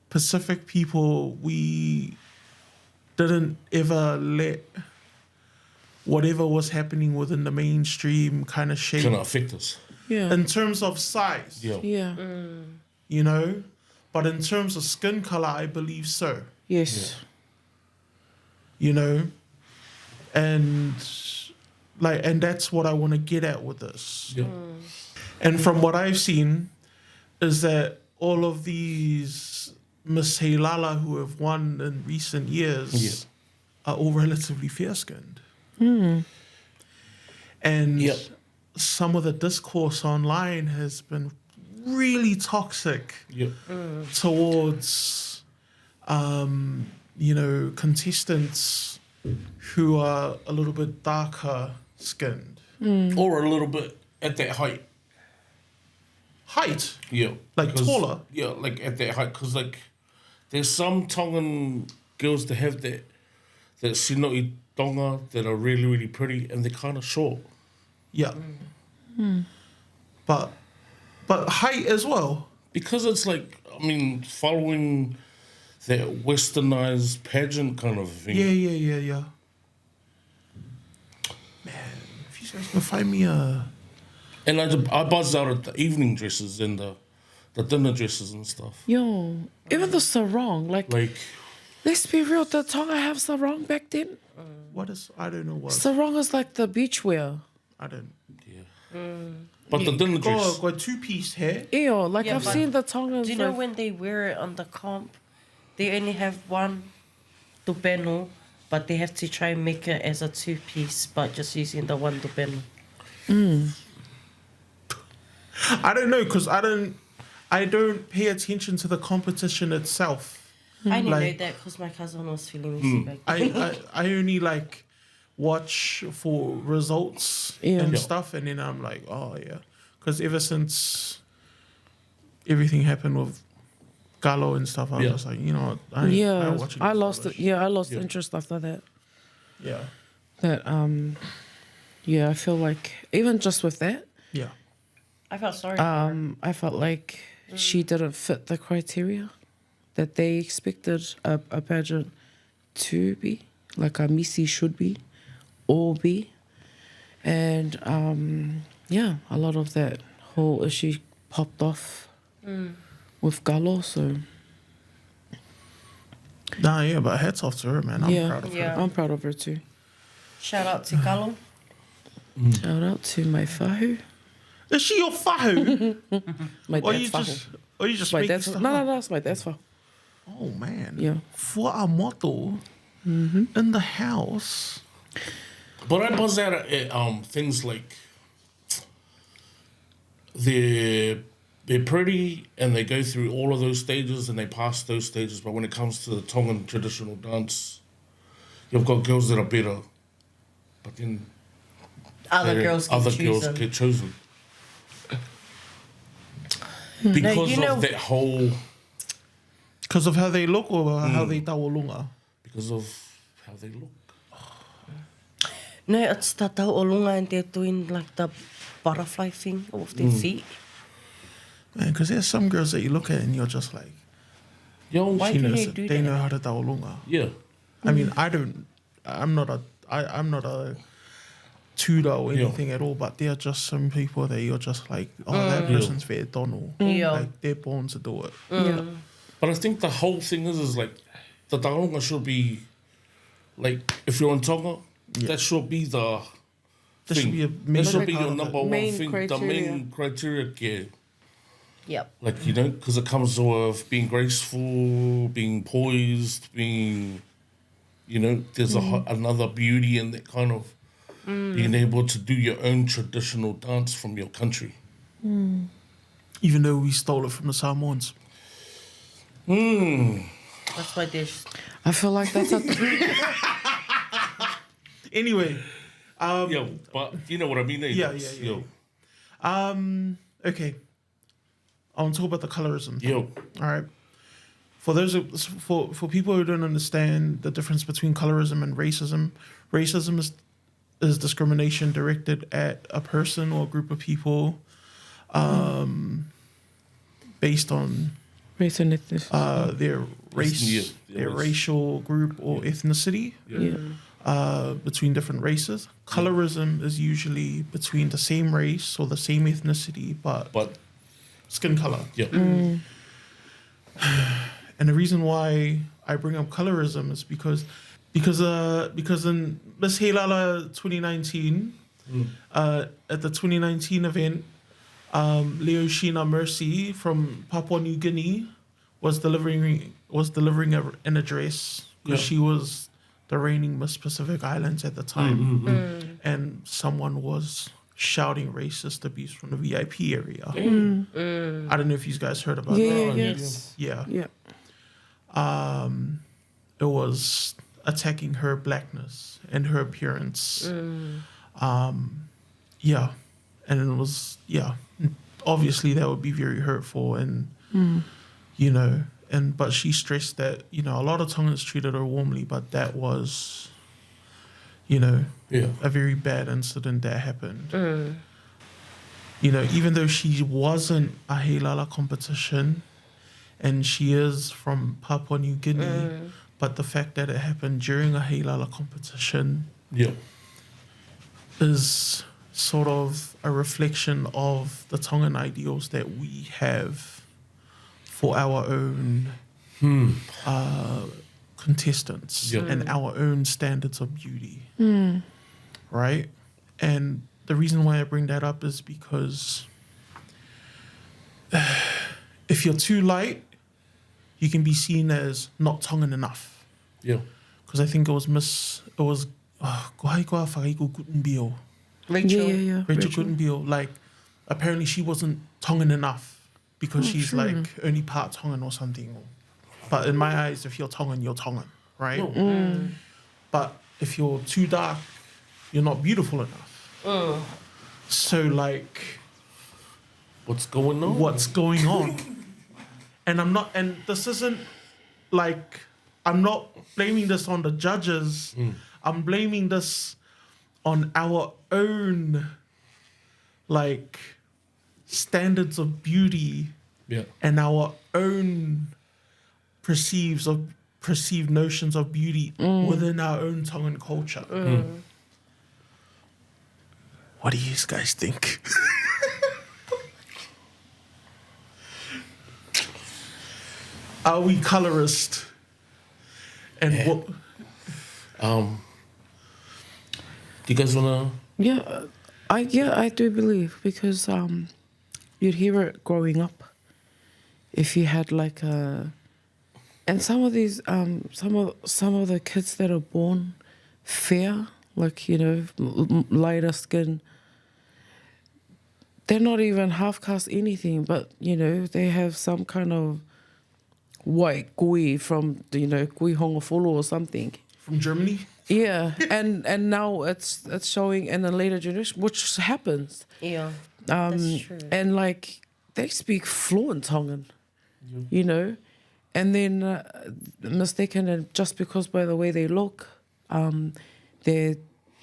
Pacific people, we didn't ever let whatever was happening within the mainstream kind of shape Cannot affect us. Yeah. in terms of size, Yeah. Yeah. you know, but in terms of skin color, I believe so, Yes. you know, and like, and that's what I want to get at with this. Yeah. And from what I've seen, is that all of these Miss Heilala who have won in recent years are all relatively fair-skinned. And Yep. some of the discourse online has been really toxic Yeah. towards, you know, contestants who are a little bit darker skinned. Or a little bit at that height. Height, Yeah. Like taller? Yeah, like at that height. Because, like, there's some Tongan girls that have that sinoi tonga that are really, really pretty, and they're kind of short. yeah. But height as well. Because it's like, I mean, following that westernized pageant kind of thing. Yeah. Man, if you guys can find me a... And I buzz out at the evening dresses and the dinner dresses and stuff. Yo, even the sarong, like, Like, let's be real, did Tonga have sarong back then? What is... I don't know what... Sarong is like the beach wear. I don't... but the dinner dress. Got two-piece hair. Ew, like Yeah, I've but seen the Tongans. Do you know like, when they wear it on the comp, they only have one tupeno, but they have to try and make it as a two-piece, but just using the one tupeno. I don't know, because I don't pay attention to the competition itself. I didn't Like- know that because my cousin was feeling me back then. I only like watch for results Yeah. and Yeah. stuff, and then I'm like, oh yeah, because ever since everything happened with Galo and stuff, I was Yeah. just like, you know what, I yeah, ain't watching I this lost rubbish. it. Yeah, I lost interest after that. Yeah, That yeah, I feel like even just with that, yeah, I felt sorry for her. I felt like she didn't fit the criteria that they expected a pageant to be, like a Missy should be or be. And yeah, a lot of that whole issue popped off with Galo. So nah, yeah, but hats off to her, man. I'm proud of her. Yeah. I'm proud of her too. Shout out to Kalo. Shout out to my fahu. Is she your fahu? My or dad's you fahu. just My making dad's stuff no, up? it's my dad's fahu. Oh man, Yeah. for a model in the house. But I buzz out at things like they're pretty and they go through all of those stages and they pass those stages. But when it comes to the Tongan traditional dance, you've got girls that are better, but then Other girls get chosen. Because you know- of that whole, Because of how they look or how they tawalunga? because of how they look. No, it's the tauolunga and they're doing like the butterfly thing with their feet. Man, because there's some girls that you look at and you're just like, Yo, Why she do knows they it. do They that? know how to taolunga. yeah. I mean, I'm not a tutor or Yeah. anything at all, but there are just some people that you're just like, oh, that person's very dono. Yeah. Like, they're born to do it. Yeah. But I think the whole thing is like, the taonga should be, like, if you're in Tonga, that should be the That thing. should be a That major should be part your of it. number one Main thing, the criteria. main criteria care. Yep. Like, you know, because it comes with being graceful, being poised, being, you know, there's another beauty in that kind of being able to do your own traditional dance from your country. Even though we stole it from the Samoans. That's why there's... I feel like that's a... Anyway, Yo, but you know what I mean? Eh? Yeah, That's- yeah, yeah. Okay. I want to talk about the colorism. Yo, All right. For those for people who don't understand the difference between colorism and racism, racism is discrimination directed at a person or a group of people based on Race and ethnicity. their race, Yeah, their race. racial group or ethnicity Yeah. between different races. Colorism is usually between the same race or the same ethnicity, but skin color. yeah, And the reason why I bring up colorism is because in Miss Helala 2019, at the 2019 event, Leoshina Mercy from Papua New Guinea was delivering an address because Yeah. she was the reigning Miss Pacific Islands at the time, and someone was shouting racist abuse from the VIP area. I don't know if you guys heard about Yeah, that. yeah, Yes. Yeah. yeah. It was attacking her blackness and her appearance. Yeah. And it was, obviously that would be very hurtful and, you know, but she stressed that, you know, a lot of Tongans treated her warmly, but that was, you know, yeah, a very bad incident that happened. You know, even though she wasn't a Heilala competition and she is from Papua New Guinea, but the fact that it happened during a Heilala competition yeah, is sort of a reflection of the Tongan ideals that we have for our own contestants Yeah. and our own standards of beauty. Right? And the reason why I bring that up is because if you're too light, you can be seen as not Tongan enough. yeah, Because I think it was Kohai Koa Whakaiku Kutunbio. Rachel. Yeah. Rachel Kutunbio, like, apparently she wasn't Tongan enough because she's like only part Tongan or something. But in my eyes, if you're Tongan, right? But if you're too dark, you're not beautiful enough. So, like, what's going on? what's going on? And this isn't like, I'm not blaming this on the judges. I'm blaming this on our own, like, standards of beauty Yeah, and our own perceived notions of beauty within our own Tongan culture. What do you guys think? Are we colorist? And what? do you guys wanna? Yeah, I do believe because you'd hear it growing up. If you had like a, and some of these some of the kids that are born fair, like, you know, lighter skin, they're not even half caste anything, but, you know, they have some kind of white gui from, you know, gui hongofolo or something. From Germany? Yeah, and now it's showing in the later generation, which happens. Yeah. That's true. And like they speak fluent Tongan, you know, and then mistaken, and just because by the way they look, they're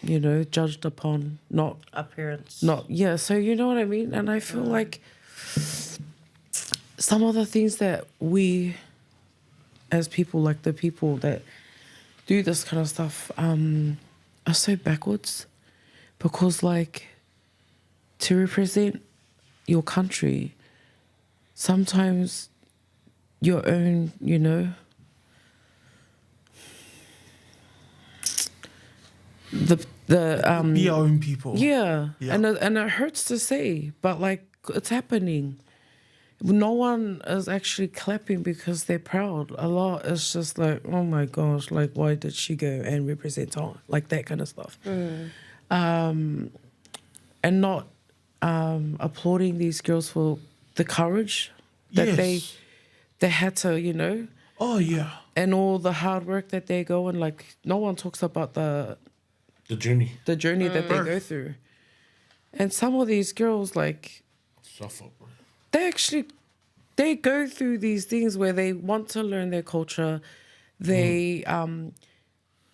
you know, judged upon, not Appearance. yeah. So you know what I mean? And I feel like some of the things that we, as people, like the people that do this kind of stuff, are so backwards, because like to represent your country, sometimes your own, you know, Be our own people. yeah. Yeah. And it hurts to say, but like it's happening. No one is actually clapping because they're proud. A lot is just like, oh my gosh, like why did she go and represent Tonga? Like that kind of stuff. And not applauding these girls for the courage that Yes. they had to, you know, Oh yeah. and all the hard work that they go and like no one talks about the journey. journey that they go through. And some of these girls, like, Suffer, bro. they go through these things where they want to learn their culture. They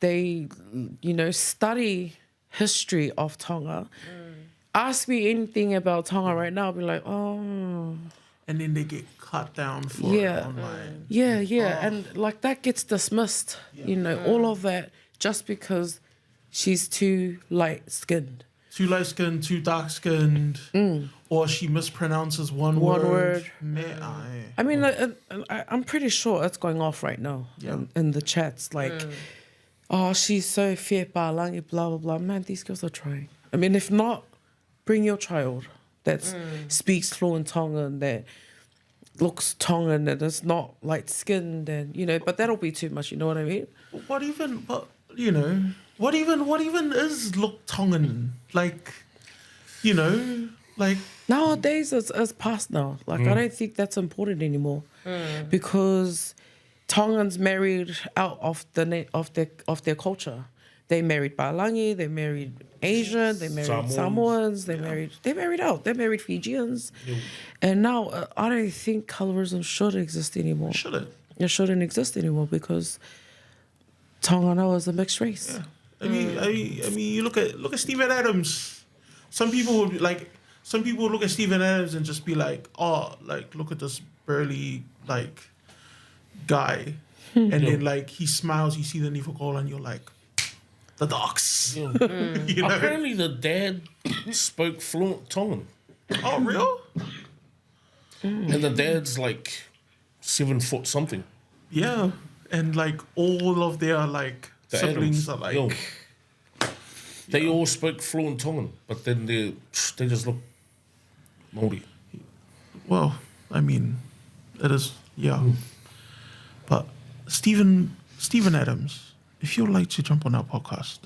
you know, study history of Tonga. Ask me anything about Tonga right now, I'll be like, oh, And then they get cut down for Yeah. it online. yeah. And like that gets dismissed, you know, all of that just because she's too light-skinned. Too light skinned, too dark skinned, or she mispronounces one word. I mean, I'm pretty sure it's going off right now in the chats. Like, oh, she's so fair, palangi, blah, blah, blah. Man, these girls are trying. I mean, if not, bring your child that speaks fluent Tongan, that looks Tongan, and is not light-skinned, and, you know, but that'll be too much, you know what I mean? What even is look Tongan? Like, you know, like Nowadays, it's past now. Like, I don't think that's important anymore, because Tongans married out of their culture. They married Palangi, they married Asian, they married Samoans, they married out. They married Fijians, and now I don't think colorism should exist anymore. shouldn't. It shouldn't exist anymore because Tonganoa is a mixed race. Yeah. I mean, you look at Steven Adams. Some people would look at Steven Adams and just be like, oh, like look at this burly like guy, and then like he smiles, you see the Nifokola, and you're like, the dogs. Yeah. You know? Apparently, the dad spoke fluent Tongan, Oh, real? and the dad's like 7 foot something. Yeah, and like all of their like The siblings Adams. are like, Yo. They all spoke fluent Tongan, but then they just look Māori. well, I mean, it is, yeah. But Stephen Adams, if you'd like to jump on our podcast,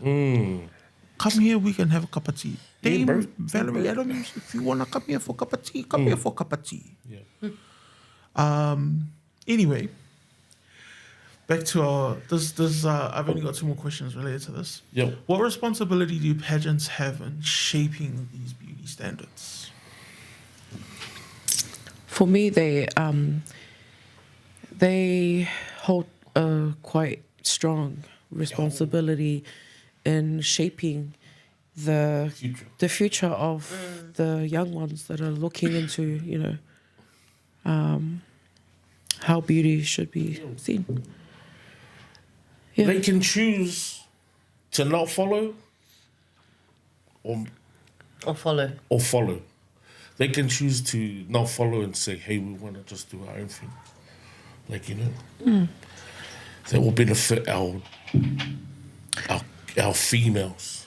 come here, we can have a cup of tea. Yeah, bro. Valerie Adams, if you want to come here for a cup of tea, come here for a cup of tea. Yeah. Anyway, back to our, I've only got 2 more questions related to this. Yep. What responsibility do pageants have in shaping these beauty standards? For me, they hold a quite strong responsibility in shaping the future of the young ones that are looking into, you know, how beauty should be seen. Yeah. They can choose to not follow or follow. They can choose to not follow and say, hey, we want to just do our own thing. Like, you know, that will benefit our females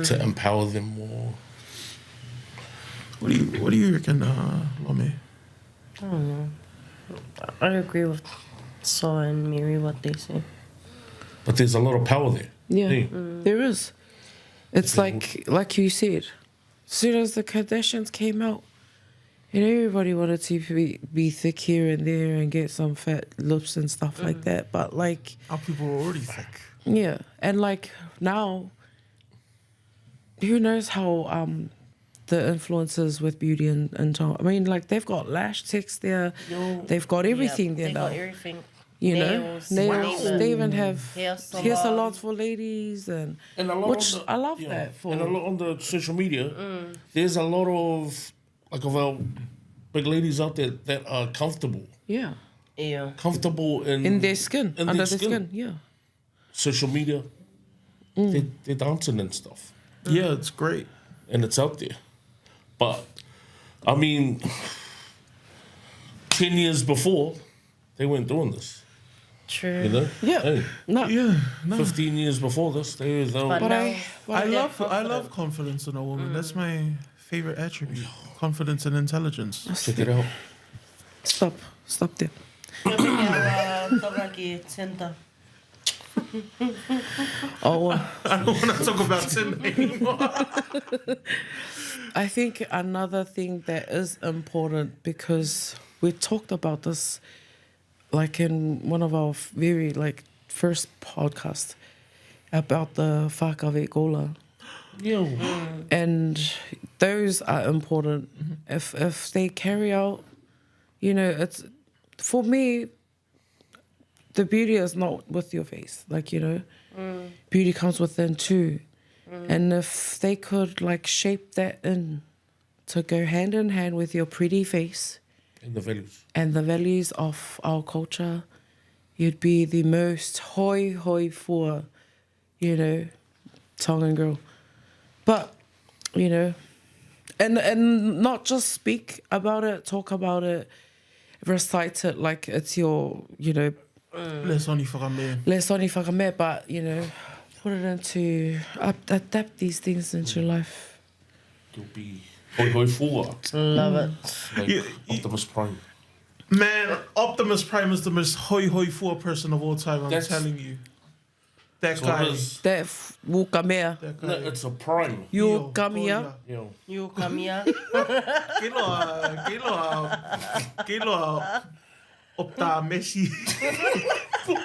to empower them more. What do you reckon, Lome? I don't know. I agree with Soa and Miri, what they say. But there's a lot of power there. Yeah, there is. It's like you said, as soon as the Kardashians came out, and everybody wanted to be thick here and there and get some fat lips and stuff like that. But like, Our people are already thick. yeah, and like now, who knows how the influences with beauty and Tonga. I mean, like they've got lash techs there, they've got everything there They now. got everything. You Nails. know, nails. Wow. They even have Hair hair salon. salons for ladies, and And a lot which on the, I love that for. And a lot on the social media, there's a lot of our big ladies out there that are comfortable Yeah, in their skin, in under their their skin. Yeah. social media. They're dancing and stuff, Yeah, it's great. and it's out there. But I mean, 10 years before, they weren't doing this. True. You know? Yeah. Hey, No. Yeah, no. 15 years before this, they But were. But now, I they're love confident. confidence in a woman. That's my favorite attribute. Confidence and intelligence. Check it out. Stop there. Toraki Center. Oh, I don't want to talk about sin anymore. I think another thing that is important, because we talked about this like in one of our very first podcasts about the whakavekola. Yeah. And those are important. If they carry out, it's for me, the beauty is not with your face, beauty comes within too. And if they could shape that in to go hand in hand with your pretty face And the values. and the values of our culture, you'd be the most hoi for, Tongan girl. But, and not just speak about it, talk about it, recite it like it's your, Let's only for a man. less only whakame, but, put it into, adapt these things into life. You'll be hoi fua. Love it. Like Yeah, Optimus Prime. Man, Optimus Prime is the most hoi for person of all time. I'm That's- telling you. That So guy. it is. That wukamea, That No, guy. it's a prime. you come here. You know. You come here. Kilo opta Messi. You're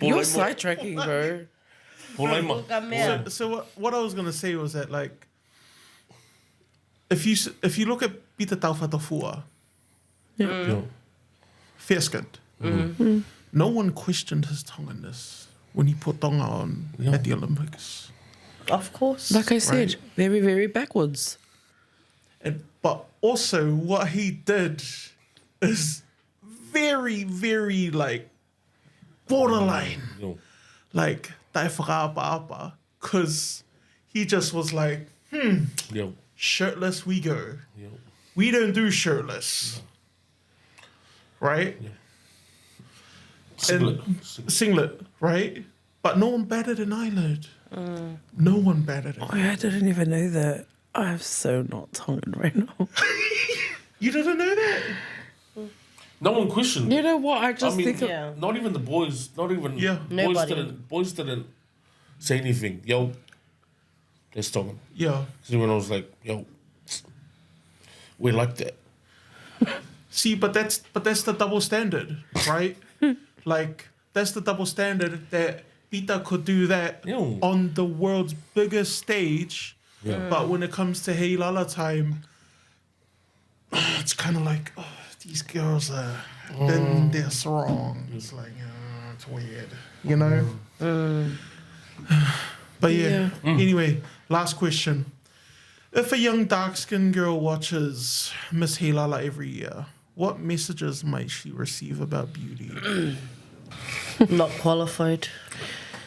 Polemo. sidetracking, bro. Polema. You come here. So what I was gonna say was that if you look at Peter Taufatafua, Yeah. fair skinned, no one questioned his Tonganness when he put Tonga on at the Olympics. Of course. Like I said, Right. very, very backwards. But also what he did is very, very borderline. You Like, because he just was like, know. shirtless we go. You know. We don't do shirtless. Right? Singlet. Singlet, right? But no one batted an eyelid. No one batted it. Oh, I didn't even know that. I'm so not Tongan right now. You didn't know that? No one questioned. You know what? I just I mean, think of, Yeah. not even the boys. Not even Yeah. Nobody. Boys didn't say anything. Yo, let's talk. Yeah. So when I was like, yo, we like that. See, but that's the double standard, right? That's the double standard that Peter could do that Yeah. on the world's biggest stage. Yeah. But when it comes to Hey Lala time, it's kind of like, oh, these girls are, then they're strong. It's like, it's weird, you know? But yeah, anyway, last question. If a young dark-skinned girl watches Miss Hey Lala every year, what messages might she receive about beauty? Not qualified.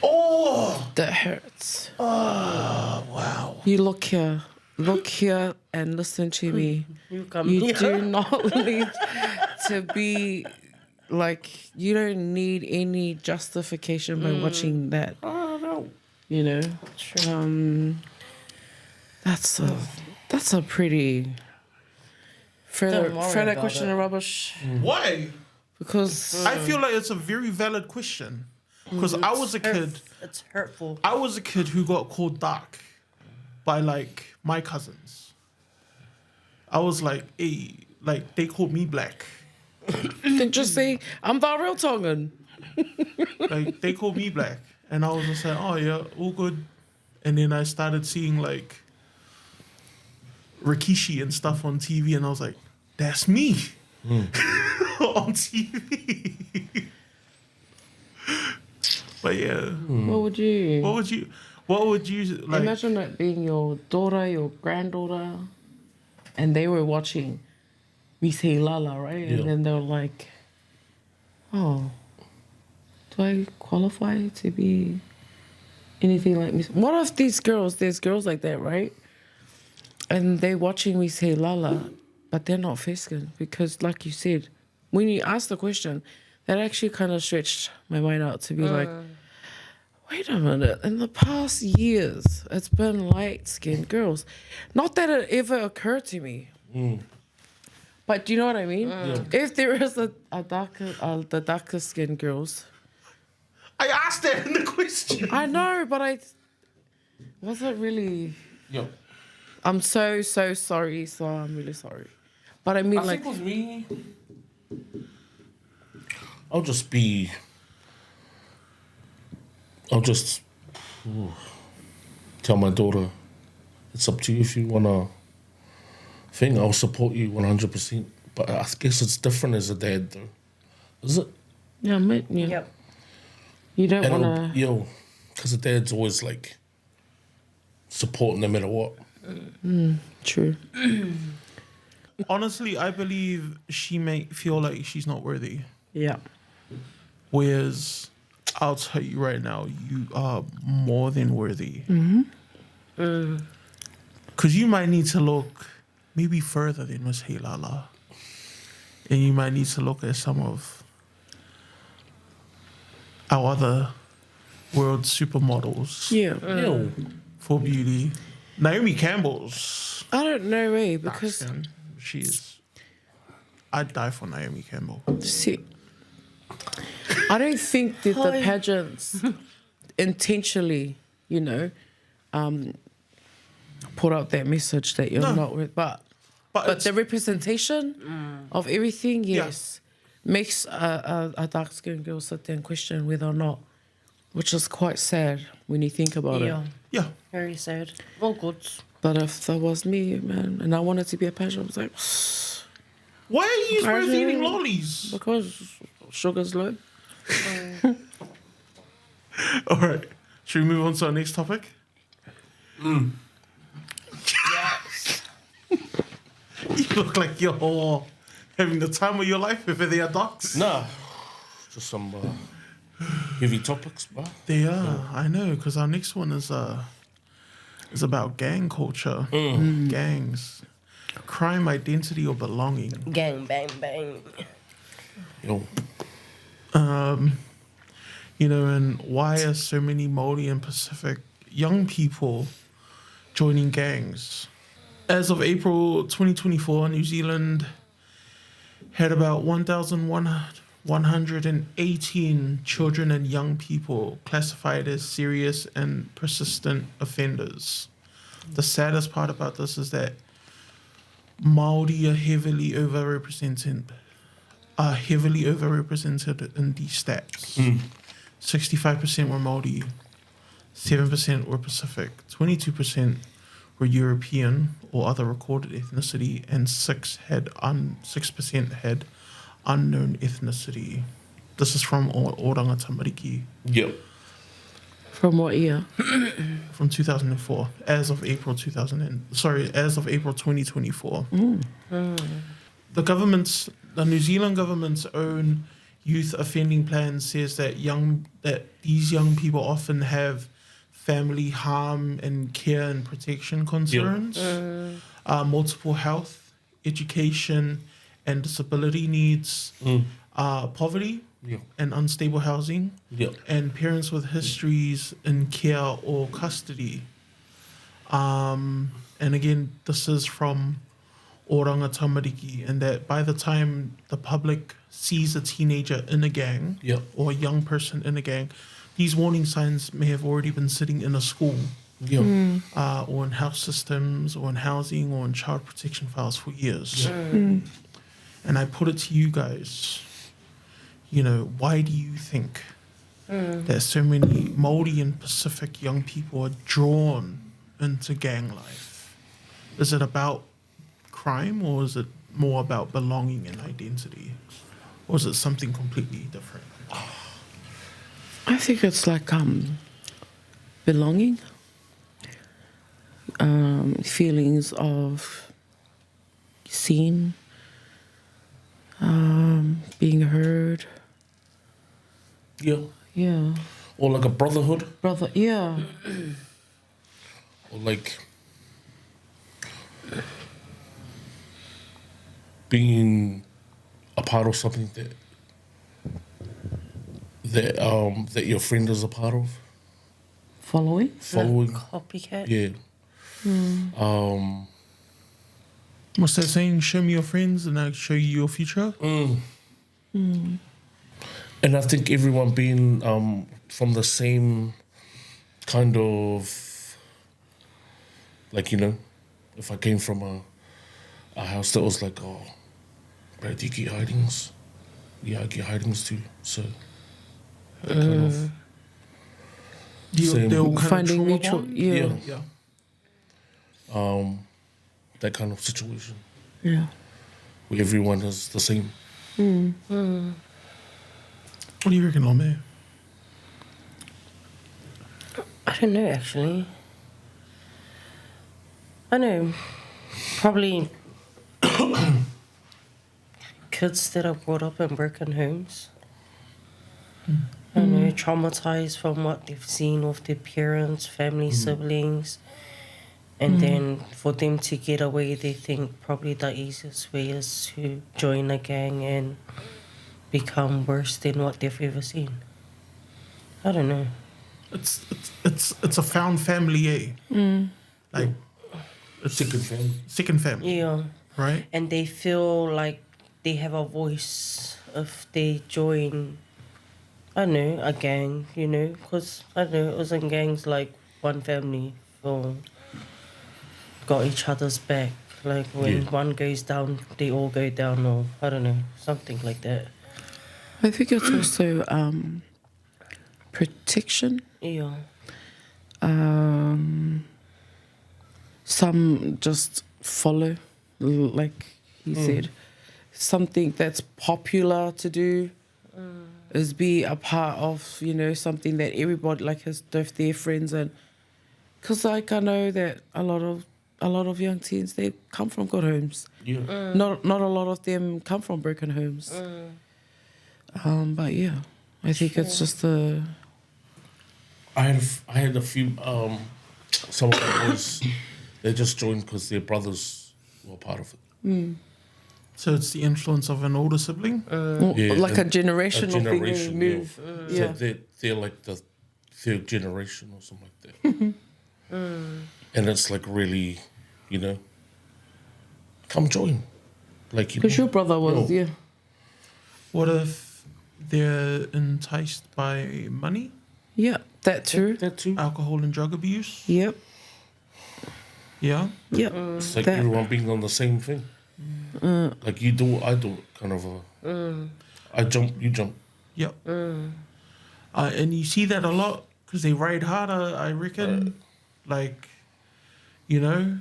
Oh! that hurts. Wow. You look here and listen to me. You come You here. do not need to be you don't need any justification by watching that. Oh no. You know, that's a pretty. Throw Don't worry that about question it. in rubbish Why? because I feel like it's a very valid question. Because I was a kid. It's hurtful. I was a kid who got called dark by my cousins. I was like, hey, they called me black. then just say I'm the real Tongan. They called me black. And I was just like, oh yeah, all good. And then I started seeing Rikishi and stuff on TV, and I was like, that's me on TV. But yeah, What would you? what would you like? Imagine it being your daughter, your granddaughter, and they were watching Miss Lala, right? And Yeah. then they were like, oh, do I qualify to be anything like Miss? What if there's girls like that, right? And they're watching Miss Lala, but they're not Feskin because, like you said, when you ask the question, that actually kind of stretched my mind out to be like, wait a minute, in the past years, it's been light-skinned girls. Not that it ever occurred to me. But do you know what I mean? If there is the darker skinned girls, I asked that in the question. I know, but I wasn't really. Yo. I'm so sorry. So I'm really sorry. But I mean, I like, think with me, I'll just be. I'll just tell my daughter, it's up to you if you wanna thing. I'll support you 100%. But I guess it's different as a dad, though. Is it? yeah, mate, yeah. Yep. You don't And want to. because the dad's always like support no matter what. True. Honestly, I believe she may feel like she's not worthy. Yeah. Whereas, I'll tell you right now, you are more than worthy. Because you might need to look maybe further than Miss Heilala. And you might need to look at some of our other world supermodels Yeah. Yo. for beauty. Naomi Campbell's I don't know, dark because skin. She is. I'd die for Naomi Campbell. see, I don't think that the pageants intentionally, put out that message that you're No. not with, but But the representation of everything, Yeah. yes, makes a dark skinned girl sit there and question whether or not, which is quite sad when you think about Yeah. it. yeah. Very sad. Well, good. But if that was me, man, and I wanted to be a pageant, I was like, Why are you both Imagine- eating lollies? because sugar's low. All right. Should we move on to our next topic? You look like you're having the time of your life if they are docs. Nah. Just some heavy topics, bro. They are. I know, because our next one is about gang culture, gangs, crime, identity, or belonging. Gang, bang, bang. Yo. And why are so many Māori and Pacific young people joining gangs? As of April 2024, New Zealand had about 1,118 children and young people classified as serious and persistent offenders. The saddest part about this is that Māori are heavily overrepresented in these stats. 65% were Māori, 7% were Pacific, 22% were European or other recorded ethnicity, and 6% had unknown ethnicity. This is from Oranga Tamariki Yep. From what year? from 2004, as of April 2024. The New Zealand government's own youth offending plan says that these young people often have family harm and care and protection concerns, multiple health, education, and disability needs, poverty Yep. and unstable housing, Yep. and parents with histories in care or custody. And again, this is from Oranga Tamariki, and that by the time the public sees a teenager in a gang Yep. or a young person in a gang, these warning signs may have already been sitting in a school, Yep. or in health systems, or in housing, or in child protection files for years. And I put it to you guys, why do you think that so many Māori and Pacific young people are drawn into gang life? Is it about crime, or is it more about belonging and identity? Or is it something completely different? I think it's like belonging, feelings of seen, being heard. Yeah. Yeah, Or like a brotherhood. brother. Yeah, Or like being a part of something that your friend is a part of. following. Following. Copycat. Yeah. What's that saying? Show me your friends and I'll show you your future. And I think everyone being from the same kind of, like, you know, if I came from a house that was like, oh, bro, do you get hidings? Yeah, I get hidings too. So that kind of same, They'll kind Finding of mutual. bond. Yeah, Yeah. that kind of situation yeah. where everyone is the same. What do you reckon, Lome? I don't know, actually. I know. Probably kids that are brought up in broken homes. I know, traumatized from what they've seen with their parents, family, siblings. And then for them to get away, they think probably the easiest way is to join a gang and become worse than what they've ever seen. I don't know. It's a found family, eh? Like Second family. second family, Yeah. right? And they feel like they have a voice if they join, I don't know, a gang, you know, because, I don't know, it was in gangs like one family got each other's back. Like when one goes down, they all go down, or I don't know, something like that. I think it's also protection. Yeah. Some just follow, like he said. Something that's popular to do is be a part of, you know, something that everybody like has with their friends. And because like I know that a lot of young teens, they come from good homes. Yeah. Not a lot of them come from broken homes. But yeah, I think it's just the I had a few some of the boys, they just joined because their brothers were part of it. So it's the influence of an older sibling. like a and generational thing generation, you move. So they're like the third generation or something like that. And it's like really, you know, come join. Like, you know, Because your brother was, yo, yeah. What if they're enticed by money, Yeah, that too. that too. alcohol, and drug abuse? Yep, Yeah. yep. It's like that. everyone being on the same thing. Like you do, I do, kind of a. I jump, you jump. Yep. And you see that a lot because they ride harder, I reckon. Like, you know,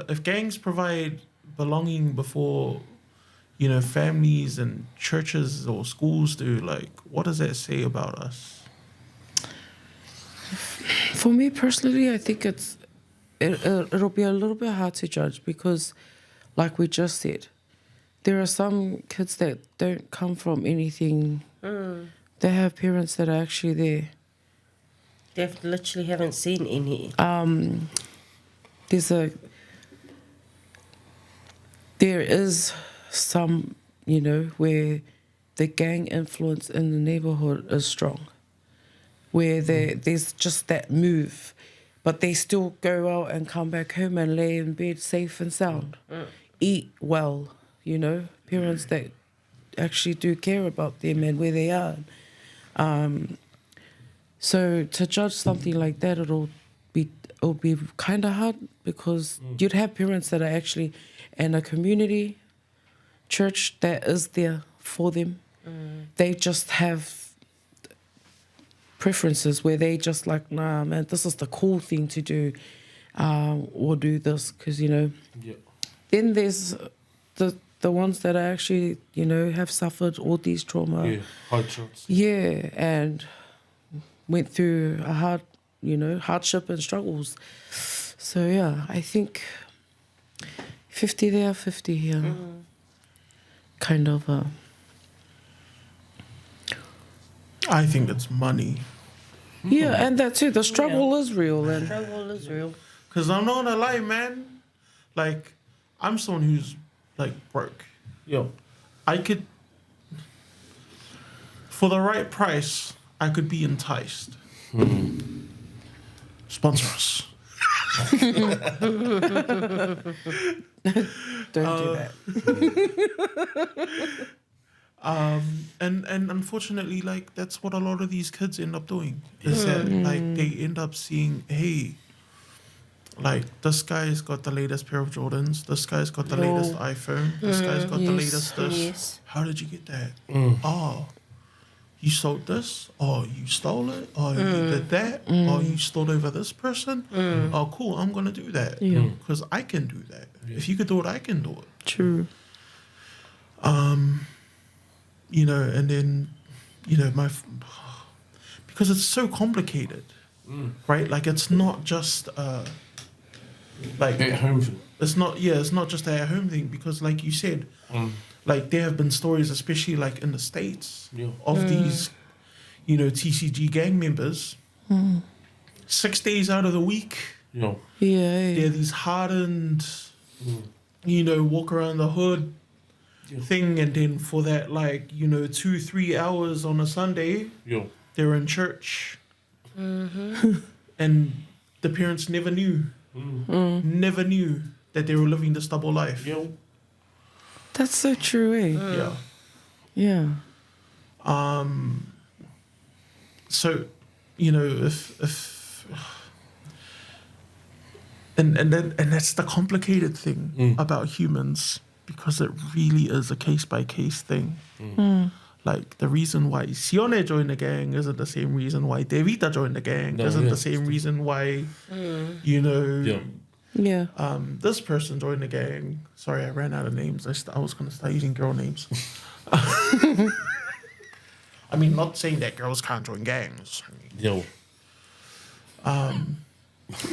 if gangs provide belonging before, you know, families and churches or schools do, like, what does that say about us? For me personally, I think it'll be a little bit hard to judge because, like we just said, there are some kids that don't come from anything. They have parents that are actually there. They literally haven't seen any. There is some, you know, where the gang influence in the neighborhood is strong, where there's just that move, but they still go out and come back home and lay in bed safe and sound, eat well, you know, parents that actually do care about them and where they are. So to judge something like that, it'll be kind of hard because you'd have parents that are actually in a community church that is there for them. They just have preferences where they just like, nah, man, this is the cool thing to do, or do this because, you know. Yeah. Then there's the ones that are actually, you know, have suffered all these trauma. Yeah. High chance. Yeah, and went through a hardship and struggles. So yeah, I think 50 there, 50 here. Kind of. I think it's money. Yeah, and that too. The struggle is real, and Struggle is real. Because I'm not gonna lie, man. Like, I'm someone who's, like, broke. Yo. I could, for the right price, I could be enticed. Sponsor us. don't do that. And unfortunately, like, that's what a lot of these kids end up doing. Is that, like, they end up seeing, hey, like, this guy's got the latest pair of Jordans. This guy's got the latest iPhone. This guy's got the Yes. latest this. Yes. How did you get that? Oh, you sold this? Oh, you stole it? Oh, you did that? Oh, you stole over this person? Oh, cool. I'm going to do that. Yeah. Because I can do that. If you could do it, I can do it. True. You know, and then, you know, because it's so complicated, right? Like, it's not just, like, At home thing. it's not just a at-home thing, because, like you said, like, there have been stories, especially, like, in the States, Yeah. of these, you know, TCG gang members, 6 days out of the week, Yo. Yeah. they're these hardened, you know, walk around the hood thing, and then for that, like, you know, 2-3 hours on a Sunday, Yo. they're in church, and the parents never knew that they were living this double life. Yo. That's so true, eh? Yeah. Yeah. So, you know, if and that's the complicated thing about humans, because it really is a case by case thing. Like, the reason why Soane joined the gang isn't the same reason why Devita joined the gang. No, Isn't yeah. the same reason why, you know, Yeah. Yeah. this person joined the gang. Sorry, I ran out of names. I was going to start using girl names. I mean, not saying that girls can't join gangs. I mean, Yo.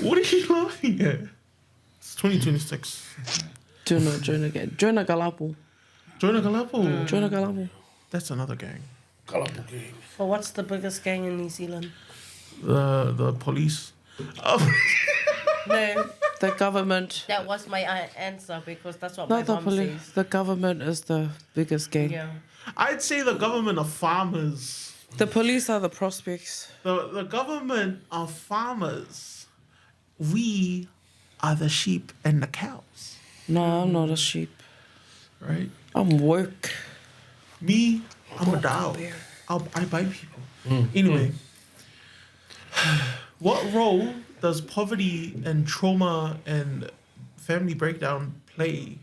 what are you laughing at? It's 2026. Join again. Join a Galapu. Join a Galapo. Join a Galapu. That's another gang. Kalapu game. Well, what's the biggest gang in New Zealand? The police. No, The government. that was my answer, because that's what Not the my mum police. says. The government is the biggest gang. Yeah. I'd say the government are farmers. The police are the prospects. The government are farmers. We are the sheep and the cows. No, I'm not a sheep. Right? I'm woke. Me, I'm a dog. I bite people. Anyway, what role does poverty and trauma and family breakdown play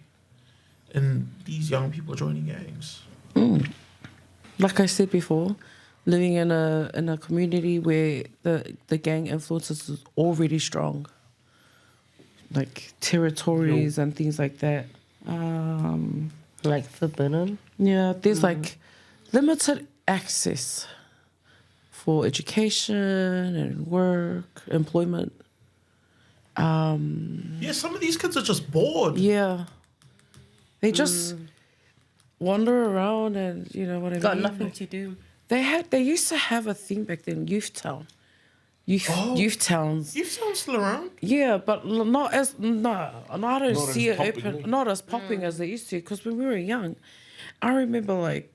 in these young people joining gangs? Like I said before, living in a community where the gang influence is already strong, like territories and things like that. Like forbidden. Yeah, there's like limited access for education and work, employment. Yeah, some of these kids are just bored. Yeah, they just wander around, and you know what I mean. Got nothing to do. They used to have a thing back then, youth town, youth towns. You sound still around. Yeah, but not as I don't Not see as it popping, open, eh? not as popping as they used to. Because when we were young, I remember like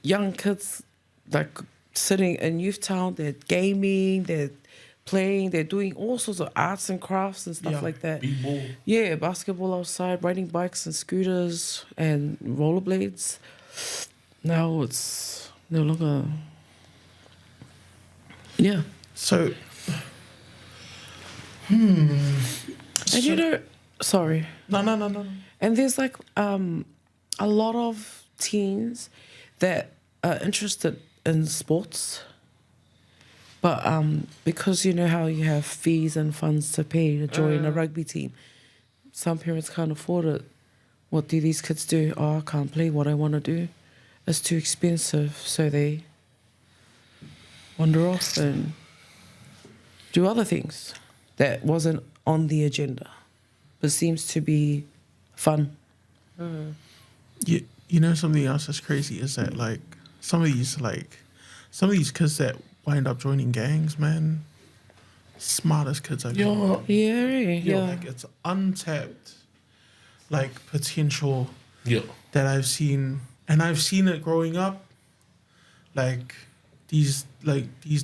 young kids like sitting in youth town. They're gaming, they're playing, they're doing all sorts of arts and crafts and stuff Yeah, like that. B-ball. Yeah, basketball outside, riding bikes and scooters and rollerblades. Now it's no longer. Yeah. So, And you know, sorry. no. And there's like a lot of teens that are interested in sports, but because you know how you have fees and funds to pay to join a rugby team, some parents can't afford it. What do these kids do? Oh, I can't play what I want to do. It's too expensive, so they wander off and do other things that wasn't on the agenda, but seems to be fun. You know something else that's crazy is that like some of these kids that wind up joining gangs, man, smartest kids I've Yeah. Yeah. like it's untapped like potential Yeah. that I've seen, and I've seen it growing up. Like these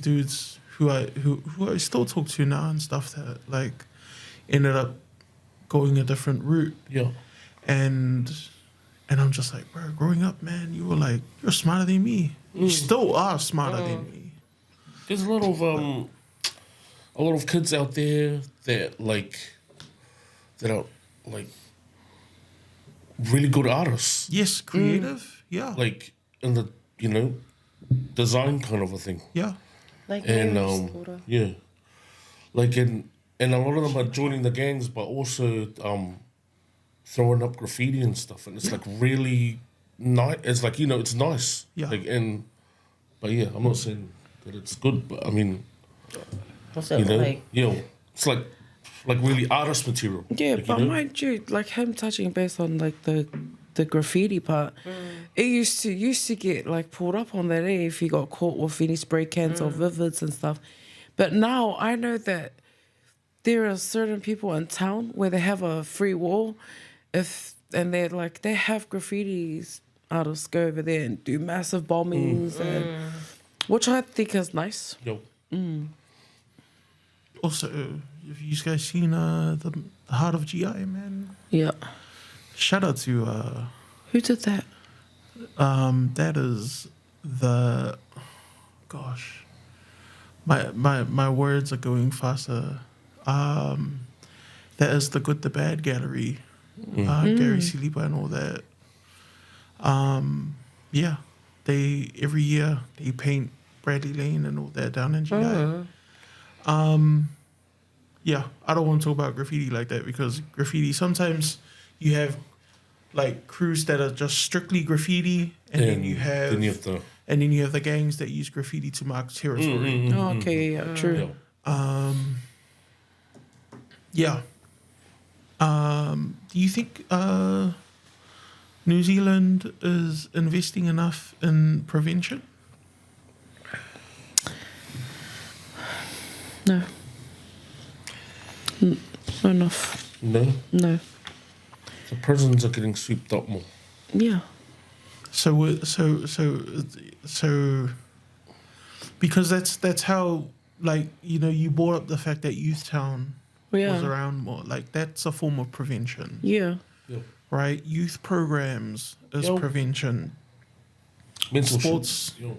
dudes who I still talk to now and stuff that like ended up going a different route, Yeah. and I'm just like, bro, growing up, man, you're smarter than me. You still are smarter than me. There's a lot of kids out there that are like really good artists, Yes, creative. Yeah, like in the design kind of a thing, yeah. Like and Mary's daughter. yeah, like and a lot of them are joining the gangs, but also throwing up graffiti and stuff, and it's like really nice. It's like it's nice. Yeah. Like but yeah, I'm not saying that it's good, but I mean, What's it like? it's like really artist material. Yeah, like, but mind you, like him touching base on like the graffiti part, it used to get like pulled up on that if you got caught with any spray cans or vivids and stuff. But now I know that there are certain people in town where they have a free wall, and they have graffitis artists go over there and do massive bombings, and which I think is nice. Yo. Also, have you guys seen the Heart of GI, man? Yeah. Shout out to Who did that? that is the gosh, my words are going faster. That is the Good the Bad gallery. Gary Siliba and all that. Yeah, they every year they paint Bradley Lane and all that down in GI. Yeah, I don't want to talk about graffiti like that because graffiti sometimes you have like crews that are just strictly graffiti, and then you have the gangs that use graffiti to mark territory. Oh, okay, yeah, true. Yeah. Do you think New Zealand is investing enough in prevention? No. Not enough. No, No. the prisons are getting swept up more. Yeah. So because that's how, like, you brought up the fact that Youth Town was Yeah. around more. Like, that's a form of prevention, Yeah. right? Youth programs is Yo. prevention. Mentorship. Sports. Yo.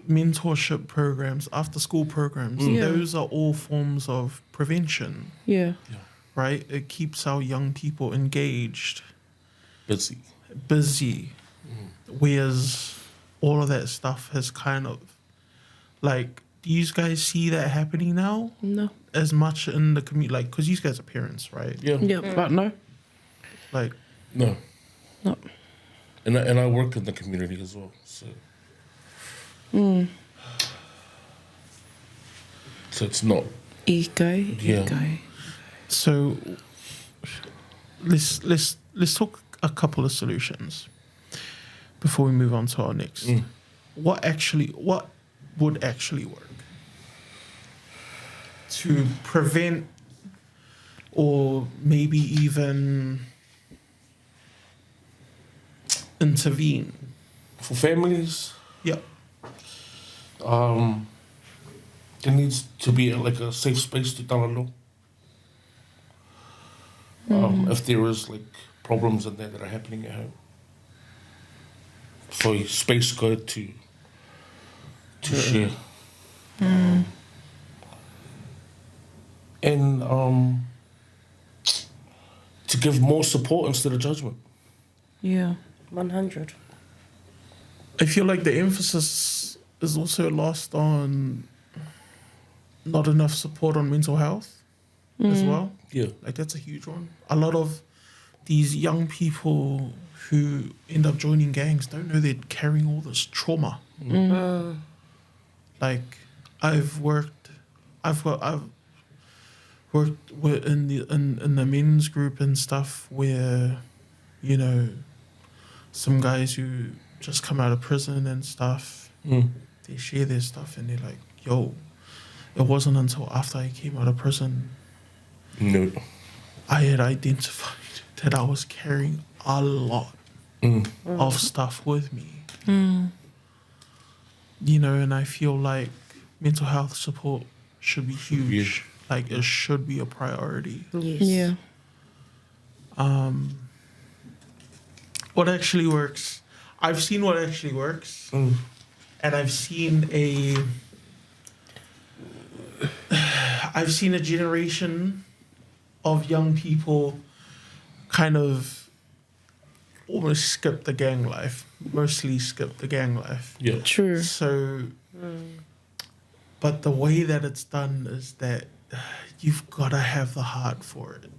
Mentorship programs, after school programs, Yeah. those are all forms of prevention, Yeah. right? It keeps our young people engaged, busy. Whereas all of that stuff has kind of, like, do you guys see that happening now No. as much in the community? Like, because you guys are parents, right? Yeah. Yeah, but no. Like, No. No. And I work in the community as well, so. So it's not. Ego. so let's talk a couple of solutions before we move on to our next. What would actually work to prevent or maybe even intervene? For families, Yeah. there needs to be like a safe space to talanoa. If there is like problems in there that are happening at home. So space code to share. And to give more support instead of judgment. Yeah. 100. I feel like the emphasis is also lost on not enough support on mental health as well. Yeah. Like, that's a huge one. A lot of these young people who end up joining gangs don't know they're carrying all this trauma. Like, I've worked in the men's group and stuff where, you know, some guys who just come out of prison and stuff, they share their stuff and they're like, yo, it wasn't until after I came out of prison I had identified that I was carrying a lot of stuff with me. You know, and I feel like mental health support should be huge. Like, it should be a priority. Yes. Yeah. What actually works? I've seen what actually works. And I've seen a generation of young people kind of almost skip the gang life, mostly skip the gang life. Yeah. True. So, but the way that it's done is that you've got to have the heart for it.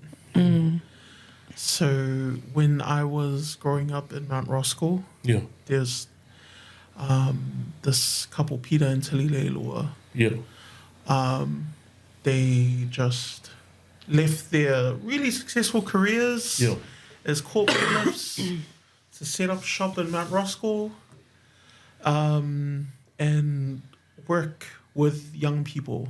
So when I was growing up in Mount Roskill, there's this couple, Peter and Tilly Leilua. They just left their really successful careers as corporate to set up shop in Mount Roskill and work with young people.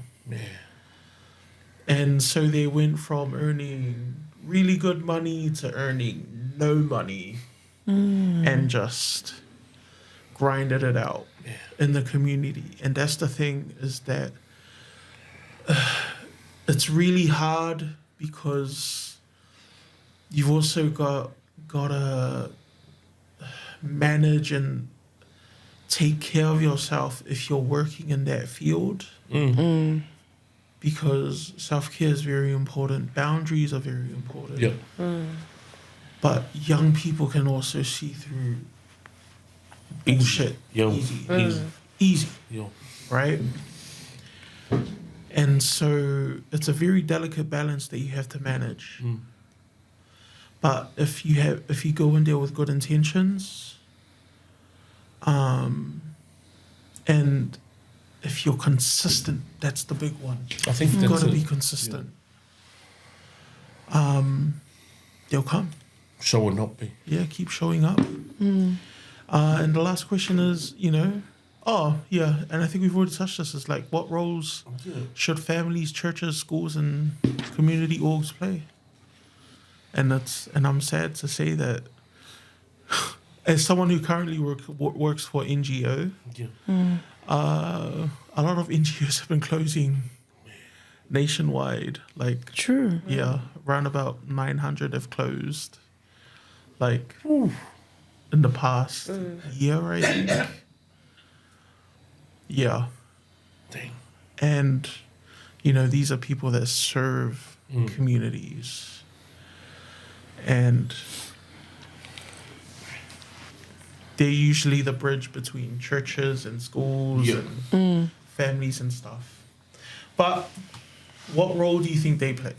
And so they went from earning really good money to earning no money and just grinded it out in the community. And that's the thing, is that it's really hard because you've also got to manage and take care of yourself if you're working in that field. Because self-care is very important. Boundaries are very important. But young people can also see through bullshit easy. Right? And so it's a very delicate balance that you have to manage. But if you go in there with good intentions, and if you're consistent, that's the big one. I think You've got that's to it. be consistent. They'll come. Show or not be. Yeah, keep showing up. And the last question is, you know, and I think we've already touched this, is like, what roles should families, churches, schools, and community orgs play? And I'm sad to say that as someone who currently works for NGO, a lot of NGOs have been closing nationwide. Like, True. around about 900 have closed. Like, in the past year, I think. Yeah. Dang. And, you know, these are people that serve communities. And they're usually the bridge between churches and schools and families and stuff. But what role do you think they play?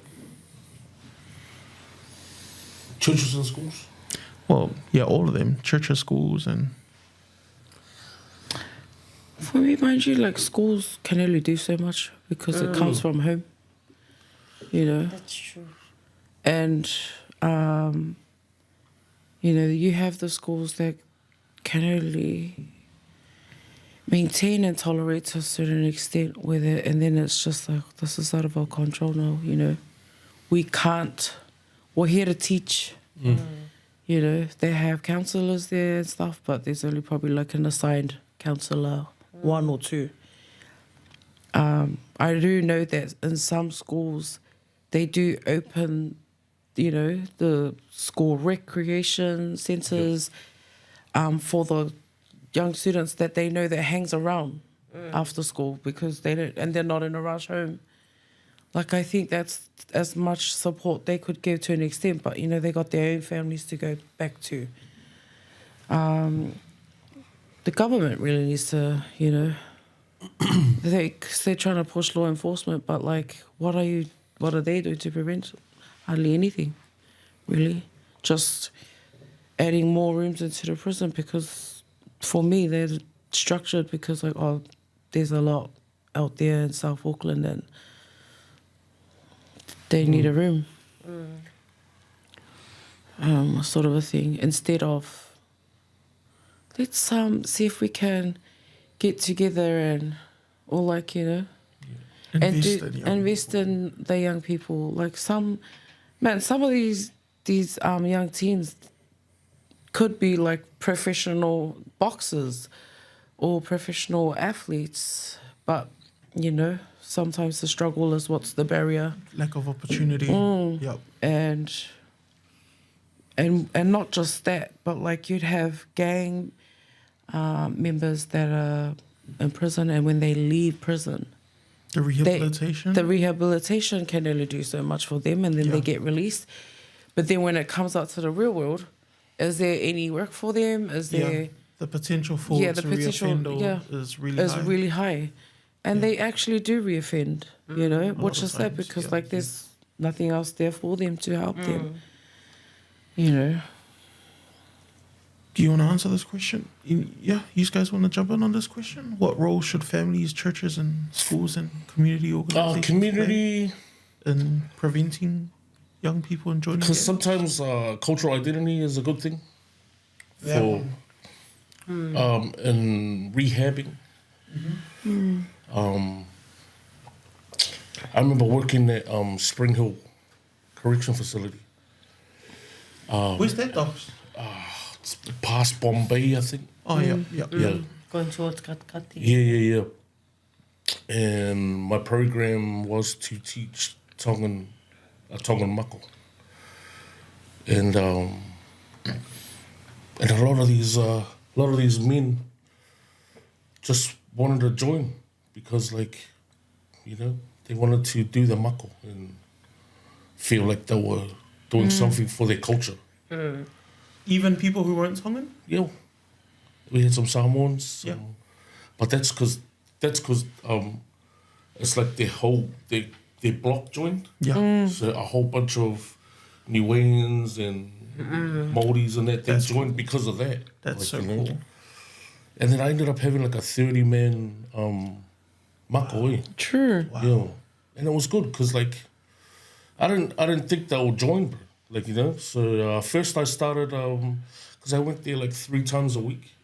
Churches and schools? Well, all of them. Churches, schools, and... For me, mind you, like, schools can only do so much because it comes from home, you know. That's true. And, you know, you have the schools that can only maintain and tolerate to a certain extent with it, and then it's just like, this is out of our control now, you know. We're here to teach. You know, they have counsellors there and stuff, but there's only probably like an assigned counsellor, one or two. I do know that in some schools, they do open, you know, the school recreation centres for the young students that they know that hangs around after school, because they don't, and they're not in a rush home. Like, I think that's as much support they could give to an extent, but, you know, they got their own families to go back to. The government really needs to, you know, they're trying to push law enforcement, but, like, what are they doing to prevent it? Hardly anything, really. Just adding more rooms into the prison, because for me, they're structured because, like, there's a lot out there in South Auckland and they need a room. Sort of a thing. Instead of, let's see if we can get together and, or like, you know, invest in the young people. Like some of these young teens could be like professional boxers or professional athletes, but you know, sometimes the struggle is what's the barrier. Lack of opportunity. Yep. And not just that, but like you'd have gang members that are in prison, and when they leave prison, The rehabilitation can only do so much for them, and then they get released. But then when it comes out to the real world, is there any work for them? Is there the potential for to reoffend is really high. And they actually do reoffend, you know, which is sad because like there's nothing else there for them to help them, you know. Do you want to answer this question? Yeah, you guys want to jump in on this question? What role should families, churches, and schools and community organizations play in preventing young people and joining? Because sometimes cultural identity is a good thing for in rehabbing. I remember working at Spring Hill Correction Facility. Where's that, Docs? It's past Bombay, I think. Oh, yeah. Going towards Katikati. Yeah. And my program was to teach Tongan mako. And a lot of these men just wanted to join because, like, you know, they wanted to do the mako and feel like they were doing something for their culture. Even people who weren't Tongan? Yeah. We had some Samoans. But that's because it's like their block joined. Yeah. So a whole bunch of Niueans and Māoris and that, they joined because of that. That's like, so you know? cool. And then I ended up having like a 30-man mako. True. Wow. Yeah. And it was good because like I didn't think they would join, bro. Like, you know. So first I started because I went there like 3 times a week